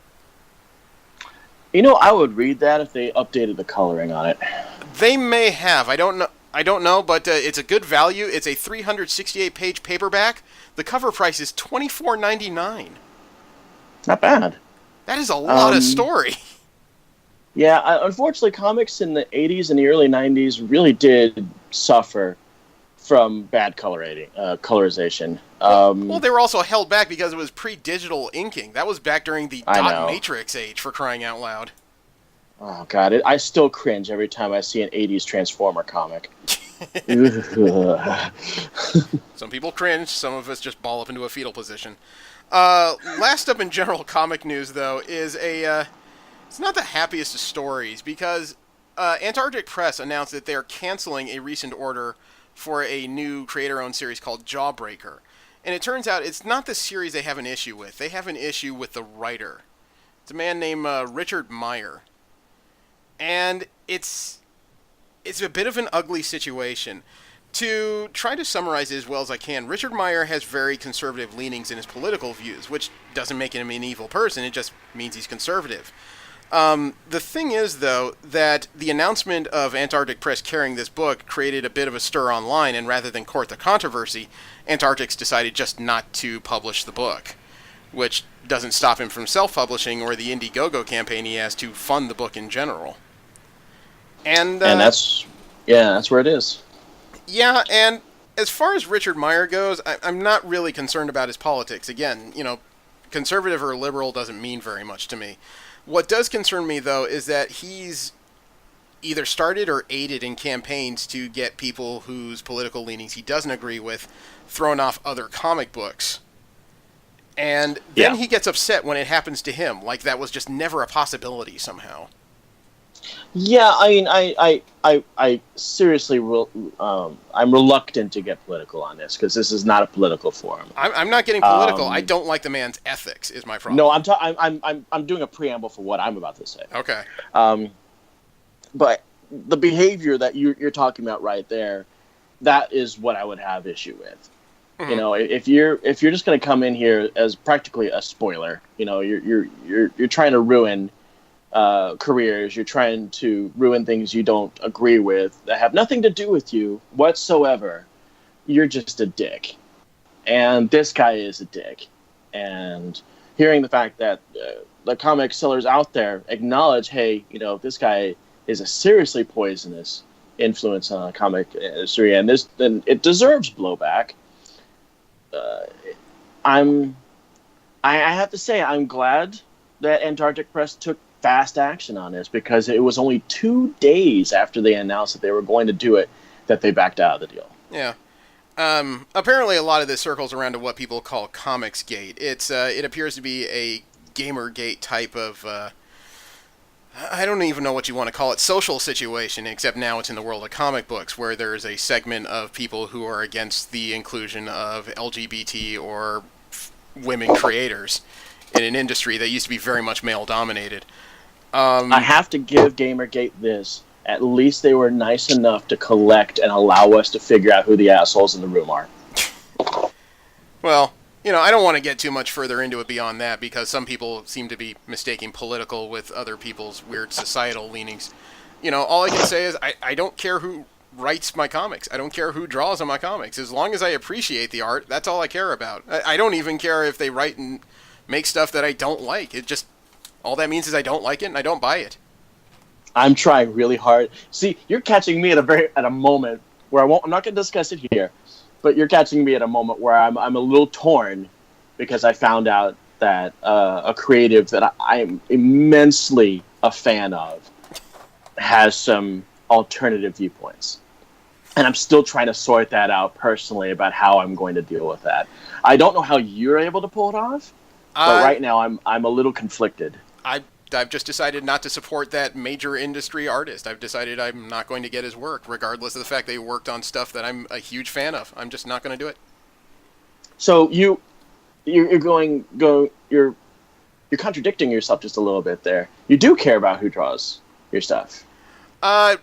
You know, I would read that if they updated the coloring on it. They may have. I don't know, but it's a good value. It's a 368-page paperback. The cover price is $24.99. Not bad. That is a lot of story. Yeah, unfortunately, comics in the 80s and the early 90s really did suffer from bad colorization. Well, they were also held back because it was pre-digital inking. That was back during the dot matrix age, for crying out loud. Oh, God. I still cringe every time I see an 80s Transformer comic. Some people cringe. Some of us just ball up into a fetal position. Last up in general comic news, though, is it's not the happiest of stories, because Antarctic Press announced that they are canceling a recent order for a new creator-owned series called Jawbreaker. And it turns out it's not the series they have an issue with. They have an issue with the writer. It's a man named Richard Meyer. And it's a bit of an ugly situation. To try to summarize it as well as I can, Richard Meyer has very conservative leanings in his political views, which doesn't make him an evil person, it just means he's conservative. The thing is, though, that the announcement of Antarctic Press carrying this book created a bit of a stir online, and rather than court the controversy, Antarctic's decided just not to publish the book, which doesn't stop him from self-publishing or the Indiegogo campaign he has to fund the book in general. And that's where it is. Yeah, and as far as Richard Meyer goes, I'm not really concerned about his politics. Again, conservative or liberal doesn't mean very much to me. What does concern me, though, is that he's either started or aided in campaigns to get people whose political leanings he doesn't agree with thrown off other comic books. And then he gets upset when it happens to him, like that was just never a possibility somehow. Yeah, I mean, I seriously, I'm reluctant to get political on this because this is not a political forum. I'm not getting political. I don't like the man's ethics. Is my problem. No, I'm doing a preamble for what I'm about to say. Okay. But the behavior that you're talking about right there, that is what I would have issue with. Mm-hmm. If you're just going to come in here as practically a spoiler, you're trying to ruin careers, you're trying to ruin things you don't agree with that have nothing to do with you whatsoever, you're just a dick. And this guy is a dick. And hearing the fact that the comic sellers out there acknowledge, hey, this guy is a seriously poisonous influence on the comic industry, and then it deserves blowback. I have to say, I'm glad that Antarctic Press took fast action on this, because it was only 2 days after they announced that they were going to do it that they backed out of the deal. Yeah. Apparently a lot of this circles around to what people call Comicsgate. It appears to be a Gamergate type of, I don't even know what you want to call it, social situation, except now it's in the world of comic books, where there's a segment of people who are against the inclusion of LGBT or women creators in an industry that used to be very much male-dominated. I have to give Gamergate this. At least they were nice enough to collect and allow us to figure out who the assholes in the room are. Well, I don't want to get too much further into it beyond that because some people seem to be mistaking political with other people's weird societal leanings. All I can say is I don't care who writes my comics. I don't care who draws on my comics. As long as I appreciate the art, that's all I care about. I don't even care if they write and make stuff that I don't like. All that means is I don't like it and I don't buy it. I'm trying really hard. See, you're catching me at a moment where I'm not going to discuss it here, but you're catching me at a moment where I'm a little torn because I found out that a creative that I'm immensely a fan of has some alternative viewpoints. And I'm still trying to sort that out personally about how I'm going to deal with that. I don't know how you're able to pull it off, but right now I'm a little conflicted. I've just decided not to support that major industry artist. I've decided I'm not going to get his work, regardless of the fact that he worked on stuff that I'm a huge fan of. I'm just not going to do it. So you're contradicting yourself just a little bit there. You do care about who draws your stuff.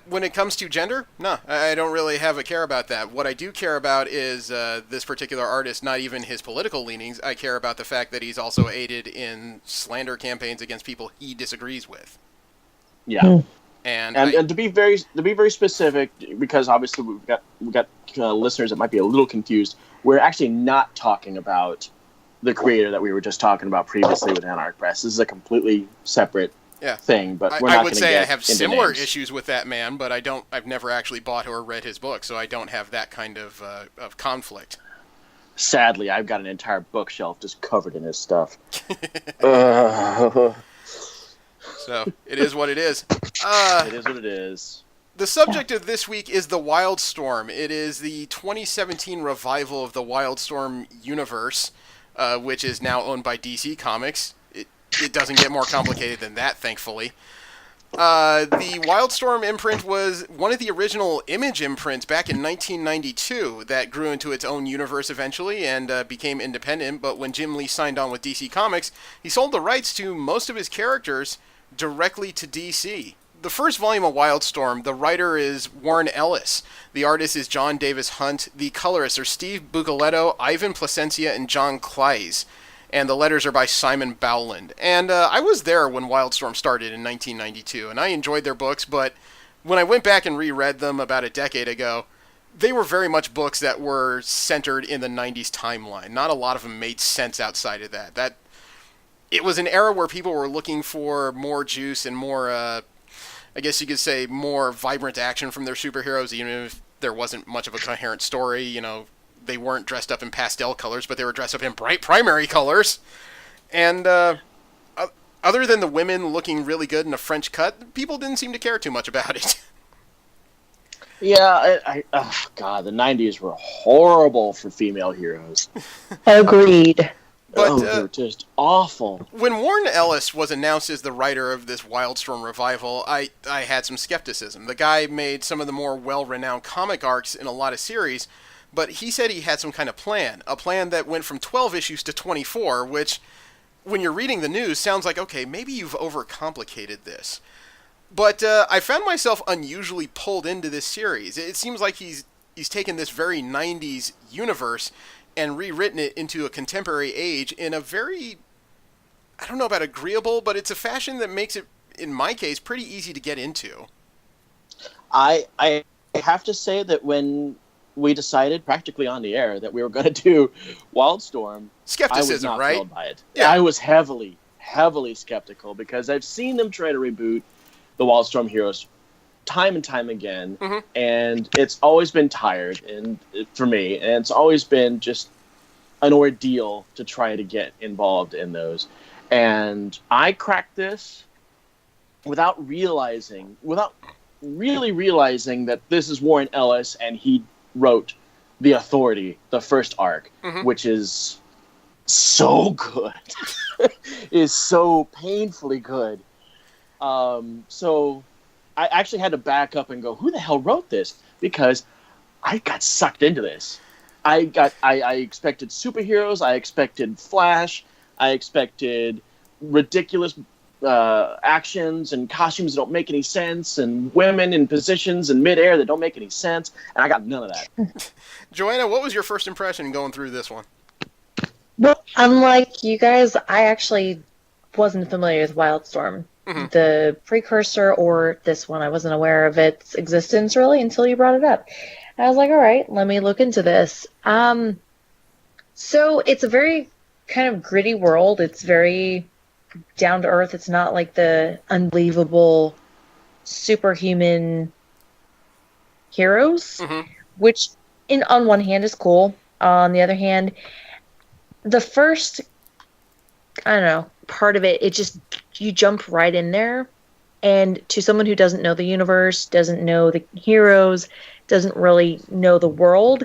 When it comes to gender, no, I don't really have a care about that. What I do care about is this particular artist, not even his political leanings. I care about the fact that he's also aided in slander campaigns against people he disagrees with. Yeah, and to be very specific, because obviously we've got listeners that might be a little confused. We're actually not talking about the creator that we were just talking about previously with Anarch Press. This is a completely separate thing, but we're not I would say I have similar names. issues with that man, but I've never actually bought or read his book, so I don't have that kind of conflict. Sadly, I've got an entire bookshelf just covered in his stuff. So it is what it is. It is what it is. The subject of this week is the Wildstorm. It is the 2017 revival of the Wildstorm universe, which is now owned by DC Comics. It doesn't get more complicated than that, thankfully. The Wildstorm imprint was one of the original Image imprints back in 1992 that grew into its own universe eventually and became independent, but when Jim Lee signed on with DC Comics, he sold the rights to most of his characters directly to DC. The first volume of Wildstorm, the writer is Warren Ellis. The artist is John Davis Hunt. The colorists are Steve Bucoletto, Ivan Placencia, and John Kleiss. And the letters are by Simon Bowland. And I was there when Wildstorm started in 1992, and I enjoyed their books, but when I went back and reread them about a decade ago, they were very much books that were centered in the 90s timeline. Not a lot of them made sense outside of that. It was an era where people were looking for more juice and more, I guess you could say, more vibrant action from their superheroes, even if there wasn't much of a coherent story, They weren't dressed up in pastel colors, but they were dressed up in bright primary colors. And other than the women looking really good in a French cut, people didn't seem to care too much about it. Yeah, oh God, the 90s were horrible for female heroes. Agreed. But they're just awful. When Warren Ellis was announced as the writer of this Wildstorm revival, I had some skepticism. The guy made some of the more well-renowned comic arcs in a lot of series, but he said he had some kind of plan, a plan that went from 12 issues to 24, which, when you're reading the news, sounds like, okay, maybe you've overcomplicated this. But I found myself unusually pulled into this series. It seems like he's taken this very 90s universe and rewritten it into a contemporary age in a very, I don't know about agreeable, but it's a fashion that makes it, in my case, pretty easy to get into. I have to say that when we decided practically on the air that we were going to do Wildstorm, skepticism, I was not right? thrilled by it. Yeah. I was heavily skeptical because I've seen them try to reboot the Wildstorm heroes time and time again, and it's always been tired for me, and it's always been just an ordeal to try to get involved in those. And I cracked this without really realizing that this is Warren Ellis and he wrote The Authority, the first arc, which is so good. Is so painfully good. So I actually had to back up and go, who the hell wrote this? Because I got sucked into this. I expected superheroes, I expected Flash, I expected ridiculous actions and costumes that don't make any sense, and women in positions in midair that don't make any sense, and I got none of that. Joanna, what was your first impression going through this one? Well, unlike you guys, I actually wasn't familiar with Wildstorm. Hmm. The precursor or this one, I wasn't aware of its existence really until you brought it up. I was like, all right, let me look into this. So it's a very kind of gritty world. It's very down to earth. It's not like the unbelievable superhuman heroes, Hmm. which on one hand is cool. On the other hand, the first, I don't know, part of it, it just, you jump right in there. And to someone who doesn't know the universe, doesn't know the heroes, doesn't really know the world,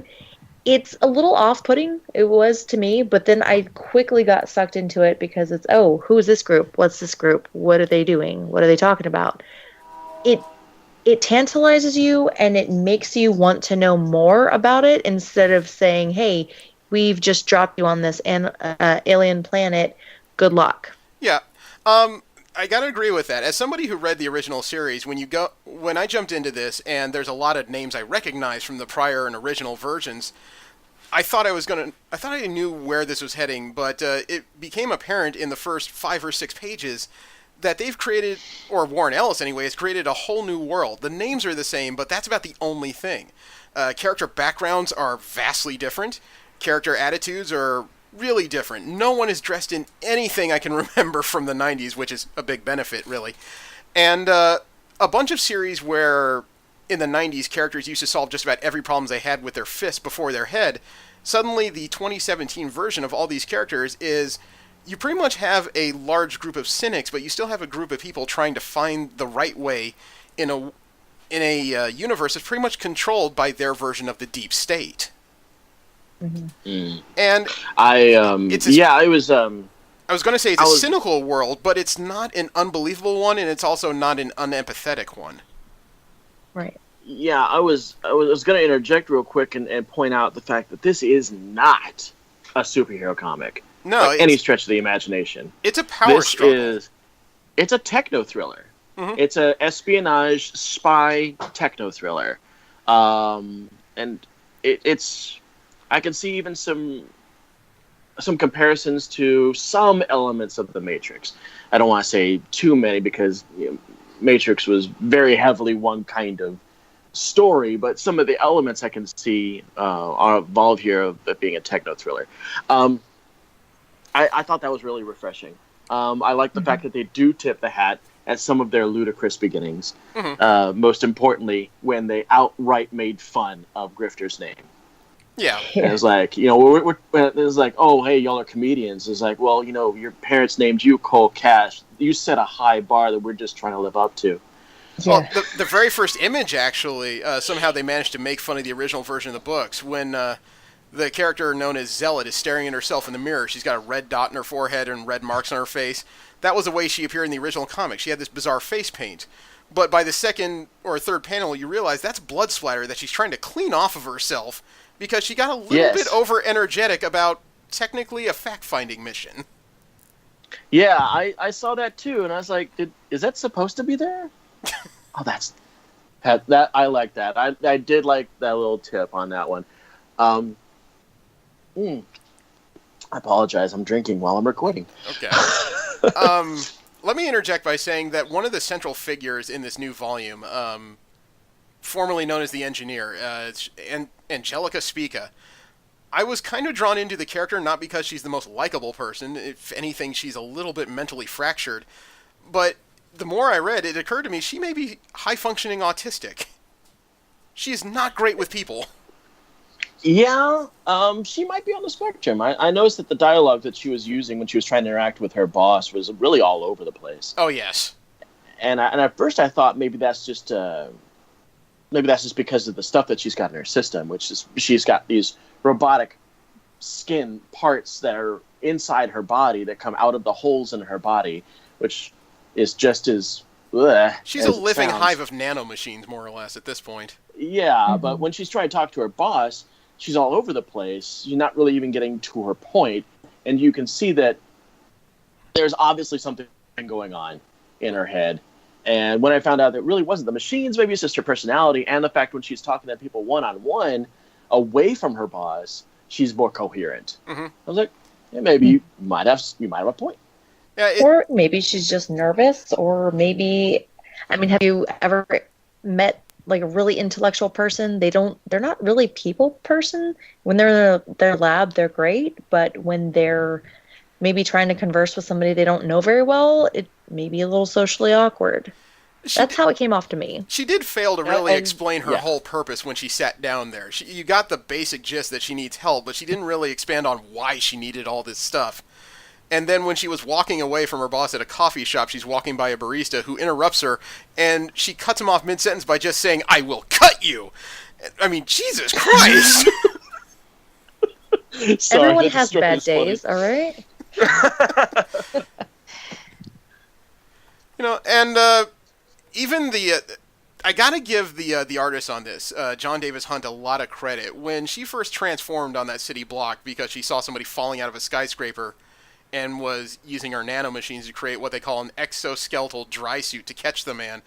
it's a little off-putting. It was to me, but then I quickly got sucked into it because it's, oh, who is this group? What's this group? What are they doing? What are they talking about? It it tantalizes you and it makes you want to know more about it instead of saying, "Hey, we've just dropped you on this alien planet. Good luck." Yeah. I gotta agree with that. As somebody who read the original series, when I jumped into this, and there's a lot of names I recognize from the prior and original versions, I thought I knew where this was heading, but it became apparent in the first 5 or 6 pages that they've created, or Warren Ellis anyway, has created a whole new world. The names are the same, but that's about the only thing. Character backgrounds are vastly different. Character attitudes are really different. No one is dressed in anything I can remember from the 90s, which is a big benefit, really. And a bunch of series where in the 90s characters used to solve just about every problem they had with their fist before their head, suddenly the 2017 version of all these characters is you pretty much have a large group of cynics, but you still have a group of people trying to find the right way in a universe that's pretty much controlled by their version of the deep state. Mm. And I was going to say it's a cynical world, but it's not an unbelievable one, and it's also not an unempathetic one. Right. Yeah, I was going to interject real quick and point out the fact that this is not a superhero comic. No, by any stretch of the imagination. It's a power struggle. It's a techno thriller. Mm-hmm. It's a espionage spy techno thriller, and it's. I can see even some comparisons to some elements of the Matrix. I don't want to say too many because Matrix was very heavily one kind of story, but some of the elements I can see are involved here of it being a techno thriller. I thought that was really refreshing. I like the fact that they do tip the hat at some of their ludicrous beginnings. Mm-hmm. Most importantly, when they outright made fun of Grifter's name. Yeah. And it was like, it was like, oh, hey, y'all are comedians. It's like, well, your parents named you Cole Cash. You set a high bar that we're just trying to live up to. Well, the very first image, actually, somehow they managed to make fun of the original version of the books. When the character known as Zealot is staring at herself in the mirror, she's got a red dot in her forehead and red marks on her face. That was the way she appeared in the original comic. She had this bizarre face paint. But by the second or third panel, you realize that's blood splatter that she's trying to clean off of herself because she got a little bit over-energetic about technically a fact-finding mission. Yeah, I saw that too, and I was like, is that supposed to be there? Oh, that I like that. I did like that little tip on that one. I apologize. I'm drinking while I'm recording. Okay. Let me interject by saying that one of the central figures in this new volume, formerly known as the Engineer, Angelica Spica, I was kind of drawn into the character not because she's the most likable person. If anything, she's a little bit mentally fractured. But the more I read, it occurred to me she may be high-functioning autistic. She is not great with people. Yeah, she might be on the spectrum. I noticed that the dialogue that she was using when she was trying to interact with her boss was really all over the place. Oh, yes. And at first I thought maybe that's just because of the stuff that she's got in her system, which is she's got these robotic skin parts that are inside her body that come out of the holes in her body, which is just as... She's a living hive of nanomachines, more or less, at this point. Yeah, but when she's trying to talk to her boss, she's all over the place. You're not really even getting to her point, and you can see that there's obviously something going on in her head. And when I found out that it really wasn't the machines, maybe it's just her personality, and the fact when she's talking to people one-on-one, away from her boss, she's more coherent. Mm-hmm. I was like, Yeah, maybe you might have a point. Yeah, Or maybe she's just nervous, or maybe, I mean, have you ever met like a really intellectual person? They're not really people person. When they're in their lab, they're great, but when they're maybe trying to converse with somebody they don't know very well, it may be a little socially awkward. she That's did, how it came off to me. she did fail to Yeah, really and explain her yeah. whole purpose when she sat down there. You got the basic gist that she needs help, but she didn't really expand on why she needed all this stuff. And then when she was walking away from her boss at a coffee shop, she's walking by a barista who interrupts her, and she cuts him off mid-sentence by just saying, "I will cut you." I mean, Jesus Christ! Sorry, Everyone that has struck me bad as funny. days, all right? And even I gotta give the artist on this, John Davis Hunt, a lot of credit. When she first transformed on that city block because she saw somebody falling out of a skyscraper and was using her nanomachines to create what they call an exoskeletal dry suit to catch the man,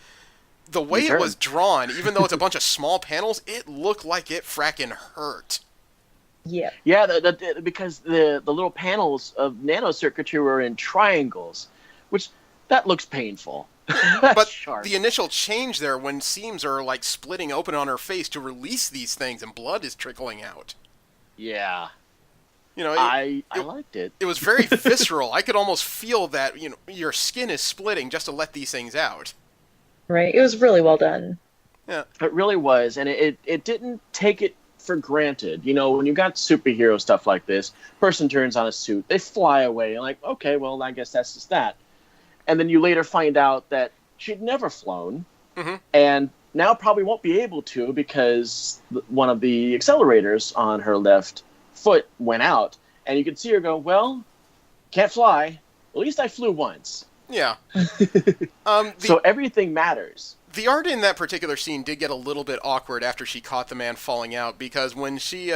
the way it was drawn, even though it's a bunch of small panels, it looked like it fracking hurt. Yeah. Yeah, because the little panels of nanocircuitry were in triangles, which that looks painful. But Sharp. the initial change there, when seams are like splitting open on her face to release these things and blood is trickling out. Yeah, You know, I liked it. it was very visceral. I could almost feel that, your skin is splitting just to let these things out. Right. It was really well done. Yeah. It really was, and it didn't take it for granted. You know, when you got superhero stuff like this, person turns on a suit, they fly away, and like, okay, well, I guess that's just that. And then you later find out that she'd never flown, and now probably won't be able to because one of the accelerators on her left foot went out, and you can see her go, well, can't fly. At least I flew once. Yeah. So everything matters. The art in that particular scene did get a little bit awkward after she caught the man falling out, because when she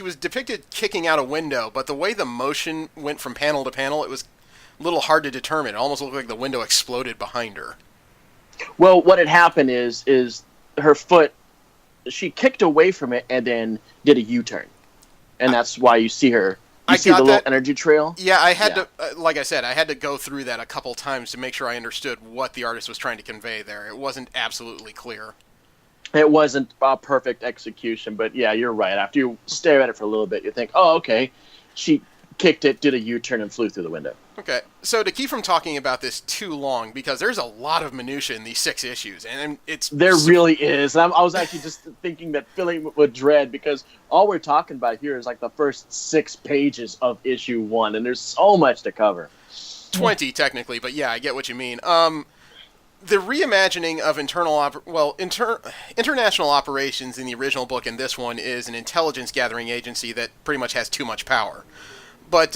was depicted kicking out a window, but the way the motion went from panel to panel, it was a little hard to determine. It almost looked like the window exploded behind her. Well, what had happened is her foot, she kicked away from it and then did a U-turn. And that's why you see her. You see the little energy trail? Yeah, I had to, like I said, I had to go through that a couple times to make sure I understood what the artist was trying to convey there. It wasn't absolutely clear. It wasn't a perfect execution, but yeah, you're right. After you stare at it for a little bit, you think, oh, okay, she kicked it, did a U-turn, and flew through the window. Okay, so to keep from talking about this too long, because there's a lot of minutia in these 6 issues, and There really is. And I was actually just thinking that, filling with dread, because all we're talking about here is like the first 6 pages of issue 1, and there's so much to cover. 20 technically, but yeah, I get what you mean. The reimagining of international operations in the original book and this one is an intelligence gathering agency that pretty much has too much power. But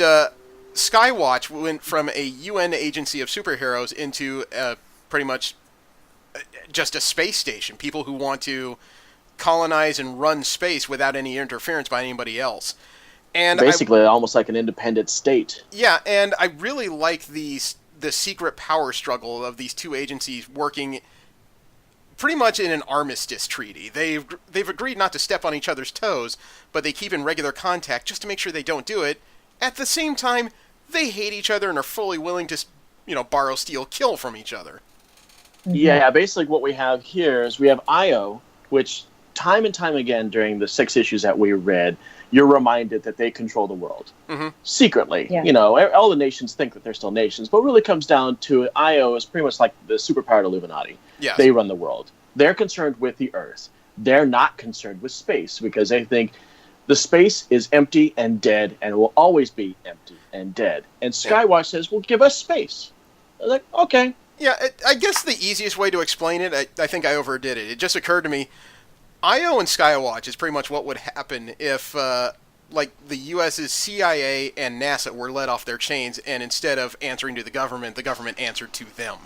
Skywatch went from a UN agency of superheroes into pretty much just a space station. People who want to colonize and run space without any interference by anybody else. And basically, almost like an independent state. Yeah, and I really like the secret power struggle of these two agencies working pretty much in an armistice treaty. They've agreed not to step on each other's toes, but they keep in regular contact just to make sure they don't do it. At the same time, they hate each other and are fully willing to, borrow, steal, kill from each other. Yeah, basically what we have here is we have Io, which time and time again during the 6 issues that we read, you're reminded that they control the world. Secretly. Yeah. All the nations think that they're still nations, but it really comes down to Io is pretty much like the superpowered Illuminati. Yes. They run the world. They're concerned with the Earth. They're not concerned with space because they think the space is empty and dead and will always be empty and dead. And Skywatch says, well, give us space. They're like, okay. Yeah, I guess the easiest way to explain it, I think I overdid it. It just occurred to me, Io and Skywatch is pretty much what would happen if, the U.S.'s CIA and NASA were let off their chains, and instead of answering to the government answered to them.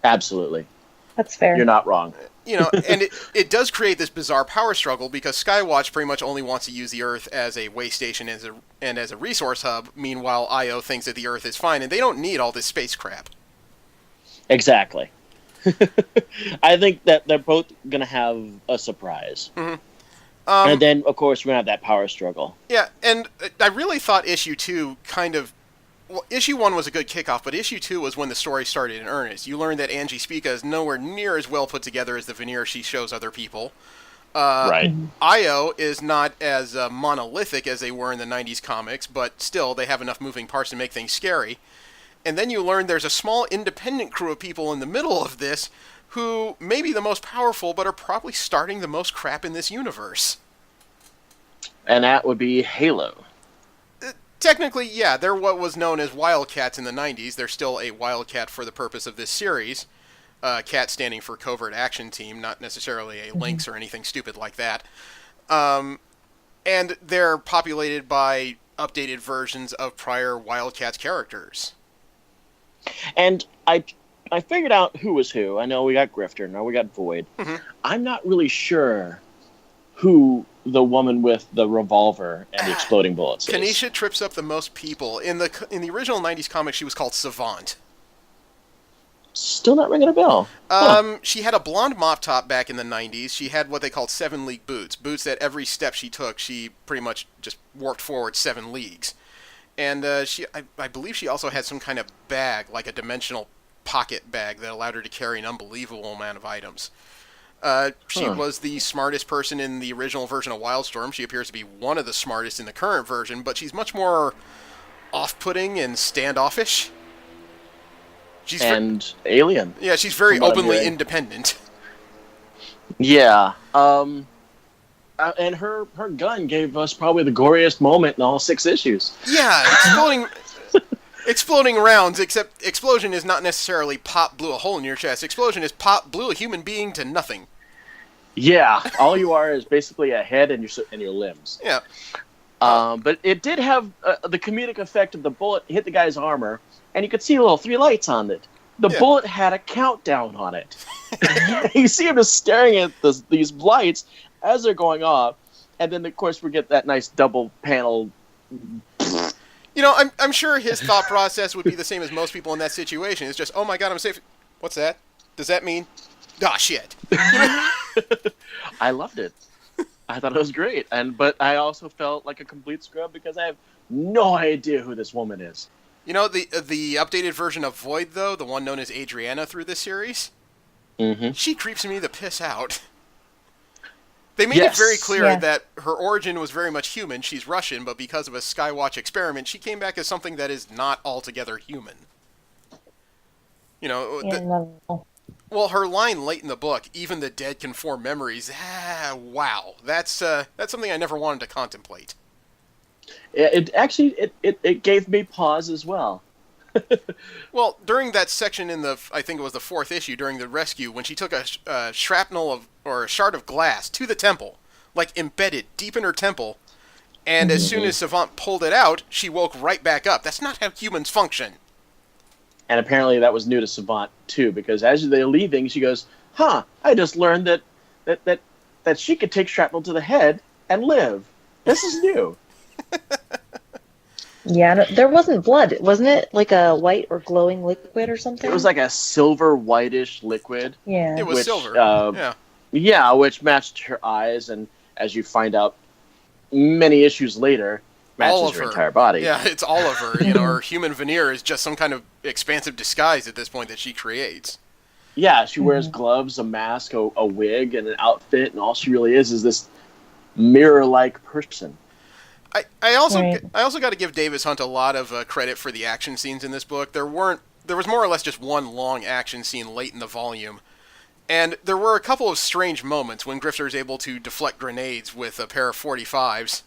Absolutely. That's fair. You're not wrong. And it does create this bizarre power struggle because Skywatch pretty much only wants to use the Earth as a way station and as a resource hub. Meanwhile, Io thinks that the Earth is fine and they don't need all this space crap. Exactly. I think that they're both going to have a surprise. And then, of course, we're going to have that power struggle. Yeah, and I really thought issue 2 kind of... Well, issue 1 was a good kickoff, but issue 2 was when the story started in earnest. You learned that Angie Spica is nowhere near as well put together as the veneer she shows other people. Right. Io is not as monolithic as they were in the 90s comics, but still, they have enough moving parts to make things scary. And then you learn there's a small independent crew of people in the middle of this who may be the most powerful, but are probably starting the most crap in this universe. And that would be Halo. Technically, yeah, they're what was known as Wildcats in the 90s. They're still a Wildcat for the purpose of this series. CAT standing for Covert Action Team, not necessarily a Lynx or anything stupid like that. And they're populated by updated versions of prior Wildcats characters. And I figured out who was who. I know we got Grifter, now we got Void. Mm-hmm. I'm not really sure who the woman with the revolver and the exploding bullets is. Kanisha trips up the most people. In the original 90s comic, she was called Savant. Still not ringing a bell. She had a blonde mop top back in the 90s. She had what they called 7 league boots. Boots that every step she took, she pretty much just warped forward 7 leagues. And I believe she also had some kind of bag, like a dimensional pocket bag that allowed her to carry an unbelievable amount of items. She was the smartest person in the original version of Wildstorm. She appears to be one of the smartest in the current version, but she's much more off-putting and standoffish. Alien. Yeah, she's very openly independent. Yeah. And her gun gave us probably the goriest moment in all 6 issues. Yeah, exploding rounds, except explosion is not necessarily pop blew a hole in your chest. Explosion is pop blew a human being to nothing. Yeah, all you are is basically a head and your limbs. Yeah. But it did have the comedic effect of the bullet hit the guy's armor, and you could see little 3 lights on it. The bullet had a countdown on it. You see him just staring at these lights as they're going off, and then, of course, we get that nice double panel. You know, I'm sure his thought process would be the same as most people in that situation. It's just, oh my god, I'm safe. What's that? Does that mean? Ah, shit. I loved it. I thought it was great, but I also felt like a complete scrub because I have no idea who this woman is. You know, the updated version of Void, though, the one known as Adriana through this series, she creeps me the piss out. They made it very clear that her origin was very much human. She's Russian, but because of a Skywatch experiment, she came back as something that is not altogether human. You know, well, her line late in the book, "Even the dead can form memories." Wow, that's something I never wanted to contemplate. It actually gave me pause as well. Well, during that section in I think it was the 4th issue, during the rescue, when she took a shrapnel or a shard of glass to the temple, like embedded deep in her temple, and as soon as Savant pulled it out, she woke right back up. That's not how humans function. And apparently that was new to Savant too, because as they're leaving, she goes, "Huh! I just learned that she could take shrapnel to the head and live. This is new." Yeah, there wasn't blood, wasn't it? Like a white or glowing liquid or something? It was like a silver whitish liquid. Yeah. It was silver. Yeah, which matched her eyes, and as you find out many issues later, matches her entire body. Yeah, it's all of her. You know, her human veneer is just some kind of expansive disguise at this point that she creates. Yeah, she wears gloves, a mask, a wig, and an outfit, and all she really is this mirror-like person. I also got to give Davis Hunt a lot of credit for the action scenes in this book. There was more or less just one long action scene late in the volume, and there were a couple of strange moments when Grifter is able to deflect grenades with a pair of 45s.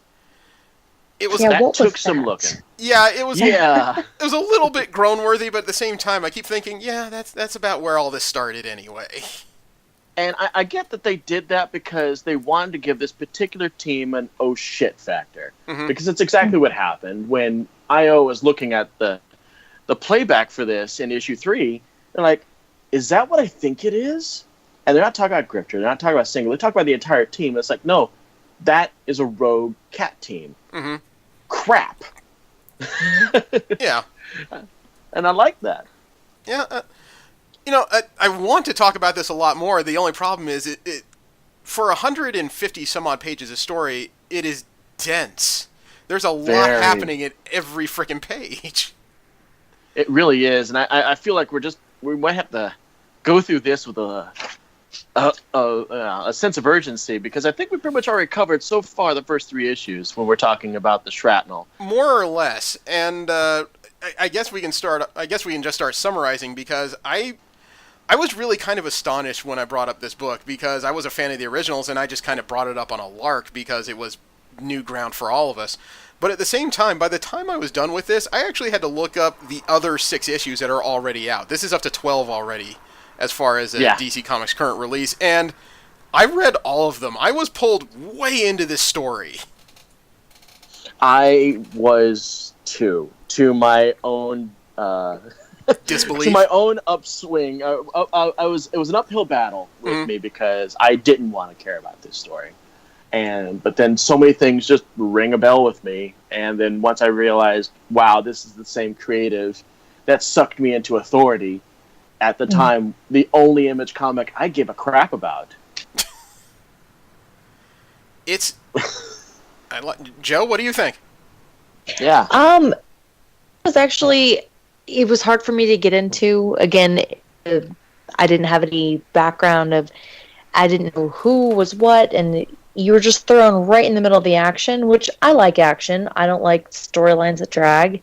It was that took some looking. Yeah, it was. Yeah, it was a little bit groan-worthy, but at the same time, I keep thinking, yeah, that's about where all this started anyway. And I get that they did that because they wanted to give this particular team an oh shit factor. Because it's exactly what happened when IO was looking at the playback for this in issue 3. They're like, is that what I think it is? And they're not talking about Grifter. They're not talking about Single. They're talking about the entire team. It's like, no, that is a rogue cat team. Crap. Yeah. And I like that. Yeah. You know, I want to talk about this a lot more. The only problem is, for 150 some odd pages of story, it is dense. There's a lot Very. happening at every freaking page. It really is, and I feel like we might have to go through this with a sense of urgency, because I think we pretty much already covered so far the first 3 issues when we're talking about the shrapnel. More or less, and I guess we can start. I guess we can just start summarizing, because I was really kind of astonished when I brought up this book, because I was a fan of the originals and I just kind of brought it up on a lark because it was new ground for all of us. But at the same time, by the time I was done with this, I actually had to look up the other 6 issues that are already out. This is up to 12 already, as far as DC Comics' current release, and I read all of them. I was pulled way into this story. I was too, to my own disbelief, to my own upswing. It was an uphill battle with me, because I didn't want to care about this story. But then so many things just ring a bell with me, and then once I realized, wow, this is the same creative that sucked me into Authority, at the time, the only Image comic I gave a crap about. It's... Joe, what do you think? Yeah. It was hard for me to get into. Again, I didn't have any background I didn't know who was what, and you were just thrown right in the middle of the action, which I like action. I don't like storylines that drag.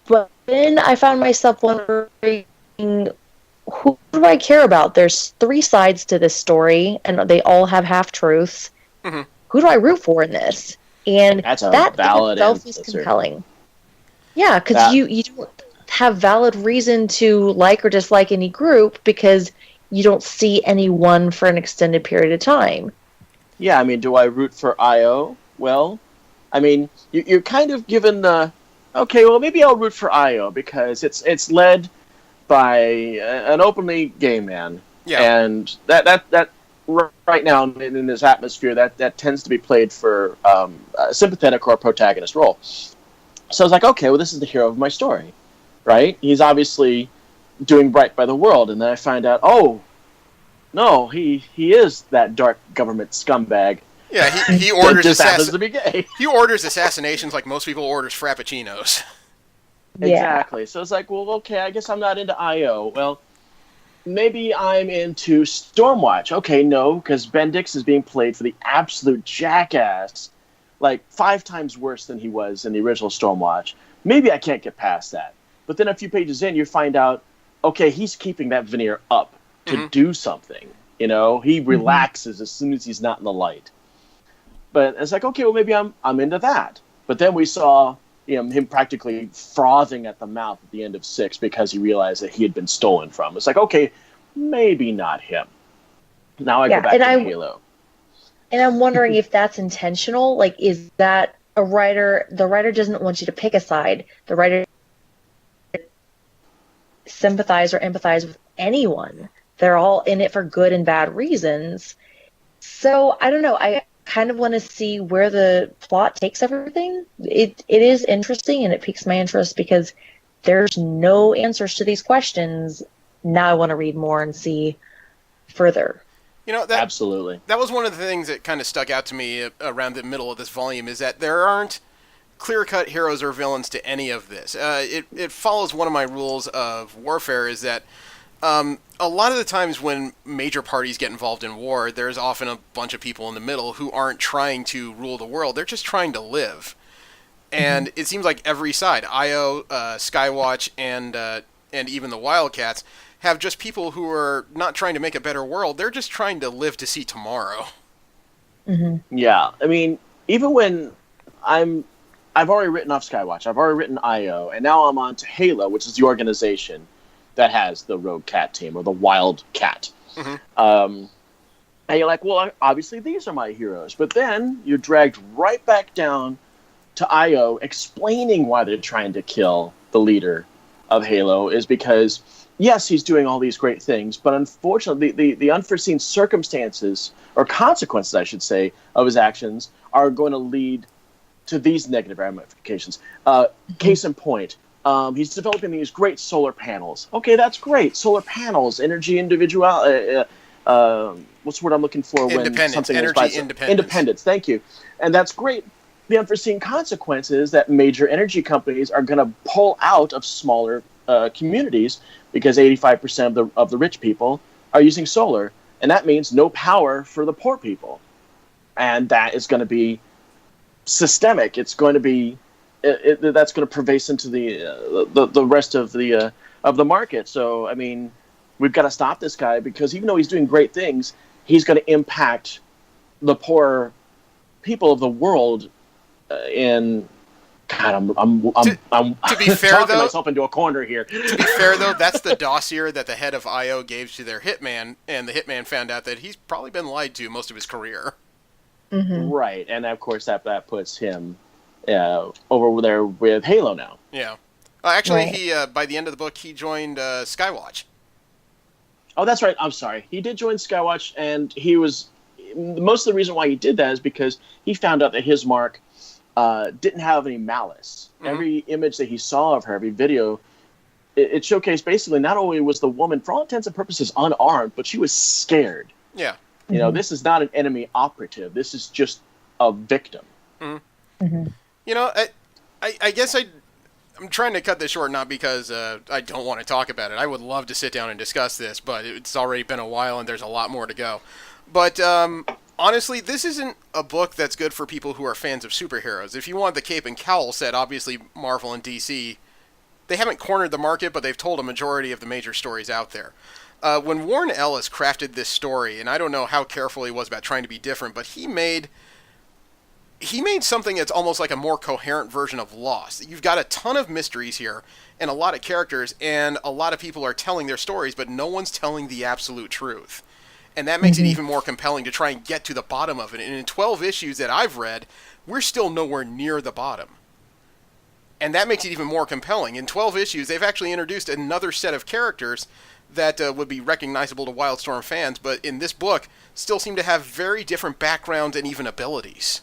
But then I found myself wondering, who do I care about? There's 3 sides to this story, and they all have half-truths. Mm-hmm. Who do I root for in this? And that in itself is compelling. Yeah, because you don't have valid reason to like or dislike any group, because you don't see anyone for an extended period of time. Yeah, I mean, do I root for IO? Well, I mean, you're kind of given the, okay, well, maybe I'll root for IO, because it's led by an openly gay man. Yeah. And that right now in this atmosphere, that tends to be played for a sympathetic or a protagonist role. So I was like, okay, well, this is the hero of my story, right? He's obviously doing right by the world, and then I find out, oh, no, he is that dark government scumbag. Yeah, he orders just happens to be gay. He orders assassinations like most people orders frappuccinos. Yeah. Exactly. So it's like, well, okay, I guess I'm not into IO. Well, maybe I'm into Stormwatch. Okay, no, because Bendix is being played for the absolute jackass, like 5 times worse than he was in the original Stormwatch. Maybe I can't get past that. But then a few pages in, you find out, okay, he's keeping that veneer up to do something. You know, he relaxes as soon as he's not in the light. But it's like, okay, well, maybe I'm into that. But then we saw him practically frothing at the mouth at the end of 6 because he realized that he had been stolen from. It's like, okay, maybe not him. Now I go back to Halo. And I'm wondering if that's intentional. Like, is that a writer? The writer doesn't want you to pick a side. The writer sympathize or empathize with anyone. They're all in it for good and bad reasons. So I don't know. I kind of want to see where the plot takes everything. It is interesting, and it piques my interest because there's no answers to these questions. Now I want to read more and see further. Absolutely. That was one of the things that kind of stuck out to me around the middle of this volume, is that there aren't clear-cut heroes or villains to any of this. It follows one of my rules of warfare, is that a lot of the times when major parties get involved in war, there's often a bunch of people in the middle who aren't trying to rule the world. They're just trying to live. And it seems like every side, IO, Skywatch, and even the Wildcats, have just people who are not trying to make a better world. They're just trying to live to see tomorrow. Yeah, I mean, even when I've already written off Skywatch, I've already written IO, and now I'm on to Halo, which is the organization that has the Rogue Cat team, or the Wild Cat. And you're like, well, obviously these are my heroes. But then you're dragged right back down to IO, explaining why they're trying to kill the leader of Halo is because, yes, he's doing all these great things, but unfortunately the unforeseen circumstances, or consequences, I should say, of his actions are going to lead to these negative ramifications. Case in point, he's developing these great solar panels. Okay, that's great. Solar panels, energy what's the word I'm looking for when Independence, something energy is independence. Thank you, and that's great. The unforeseen consequence is that major energy companies are going to pull out of smaller communities because 85% of the rich people are using solar, and that means no power for the poor people, and that is going to be systemic. It's going to be that's going to pervade into the rest of the market. So I mean, we've got to stop this guy because even though he's doing great things, he's going to impact the poor people of the world. In God, I'm to be fair, talking though, myself into a corner here. To be fair, though, that's the dossier that the head of IO gave to their hitman, and the hitman found out that he's probably been lied to most of his career. Mm-hmm. Right, and of course that puts him over there with Halo now. Yeah, actually, Right. he by the end of the book, he joined Skywatch. Oh, that's right. I'm sorry. He did join Skywatch, and he was most of the reason why he did that is because he found out that his mark didn't have any malice. Mm-hmm. Every image that he saw of her, every video, it showcased basically not only was the woman, for all intents and purposes, unarmed, but she was scared. Yeah. You know, this is not an enemy operative. This is just a victim. Mm-hmm. Mm-hmm. You know, I guess I'm trying to cut this short, not because I don't want to talk about it. I would love to sit down and discuss this, but it's already been a while and there's a lot more to go. But honestly, this isn't a book that's good for people who are fans of superheroes. If you want the cape and cowl set, obviously Marvel and DC, they haven't cornered the market, but they've told a majority of the major stories out there. When Warren Ellis crafted this story, and I don't know how careful he was about trying to be different, but he made something that's almost like a more coherent version of Lost. You've got a ton of mysteries here, and a lot of characters, and a lot of people are telling their stories, but no one's telling the absolute truth. And that makes it even more compelling to try and get to the bottom of it. And in 12 issues that I've read, we're still nowhere near the bottom. And that makes it even more compelling. In 12 issues, they've actually introduced another set of characters that would be recognizable to Wildstorm fans, but in this book, still seem to have very different backgrounds and even abilities.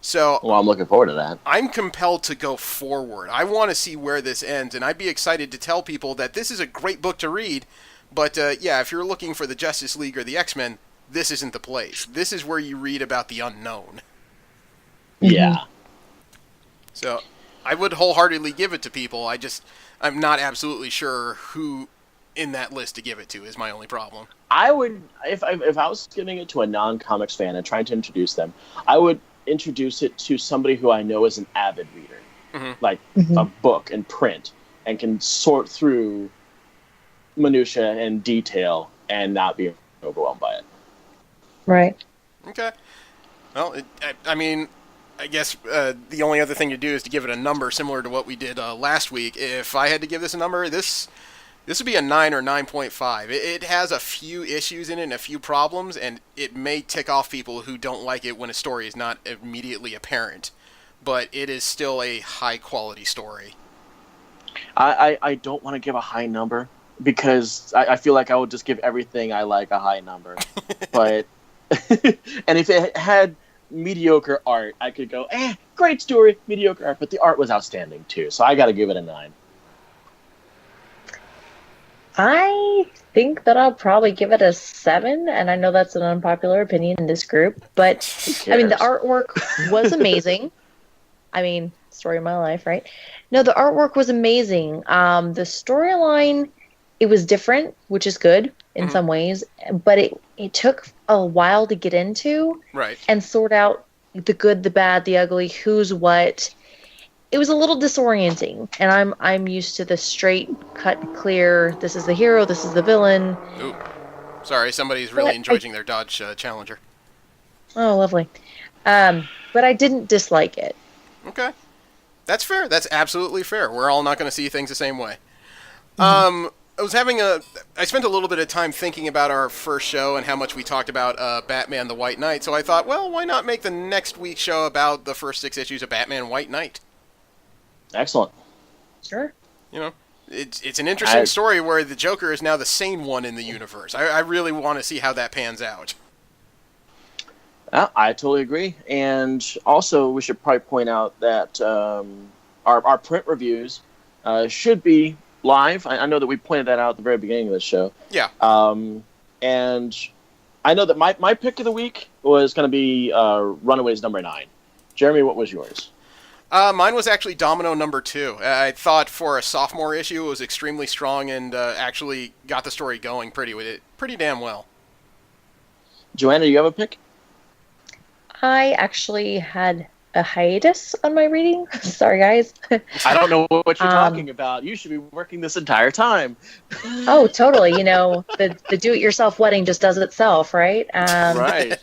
So, well, I'm looking forward to that. I'm compelled to go forward. I want to see where this ends, and I'd be excited to tell people that this is a great book to read. But, yeah, if you're looking for the Justice League or the X-Men, this isn't the place. This is where you read about the unknown. Yeah. So, I would wholeheartedly give it to people. I'm not absolutely sure who in that list to give it to is my only problem. I would, if I was giving it to a non-comics fan and trying to introduce them, I would introduce it to somebody who I know is an avid reader. Like a book and print, and can sort through minutia and detail and not be overwhelmed by it. Right. Okay. Well, I mean, I guess the only other thing to do is to give it a number similar to what we did last week. If I had to give this a number, this would be a 9 or 9.5. It has a few issues in it and a few problems, and it may tick off people who don't like it when a story is not immediately apparent. But it is still a high-quality story. I don't want to give a high number, because I feel like I would just give everything I like a high number. But and if it had mediocre art, I could go, great story, mediocre art, but the art was outstanding too. So I got to give it a 9. I think that I'll probably give it a 7, and I know that's an unpopular opinion in this group, but I mean, the artwork was amazing. I mean, story of my life, right? No, the artwork was amazing. The storyline, it was different, which is good in some ways, but it took a while to get into and sort out the good, the bad, the ugly, who's what. It was a little disorienting, and I'm used to the straight, cut, clear, this is the hero, this is the villain. Ooh. Sorry, somebody's really enjoying their Dodge Challenger. Oh, lovely. But I didn't dislike it. Okay. That's fair. That's absolutely fair. We're all not going to see things the same way. I spent a little bit of time thinking about our first show and how much we talked about Batman the White Knight, so I thought, well, why not make the next week's show about the first 6 issues of Batman White Knight? Excellent. Sure. You know, it's an interesting story where the Joker is now the sane one in the universe. I really want to see how that pans out. I totally agree. And also, we should probably point out that our print reviews should be live. I know that we pointed that out at the very beginning of the show. Yeah. And I know that my pick of the week was going to be Runaways number 9. Jeremy, what was yours? Mine was actually Domino number 2. I thought for a sophomore issue it was extremely strong and actually got the story going pretty damn well. Joanna, do you have a pick? I actually had a hiatus on my reading. Sorry, guys. I don't know what you're talking about. You should be working this entire time. Oh, totally. The do-it-yourself wedding just does it itself, right? Right.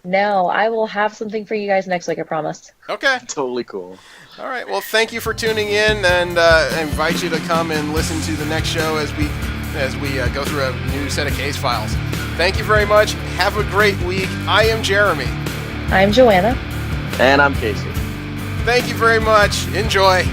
No, I will have something for you guys next week, I promise. Okay. Totally cool. All right. Well, thank you for tuning in, and I invite you to come and listen to the next show as we go through a new set of case files. Thank you very much. Have a great week. I am Jeremy. I'm Joanna. And I'm Casey. Thank you very much. Enjoy.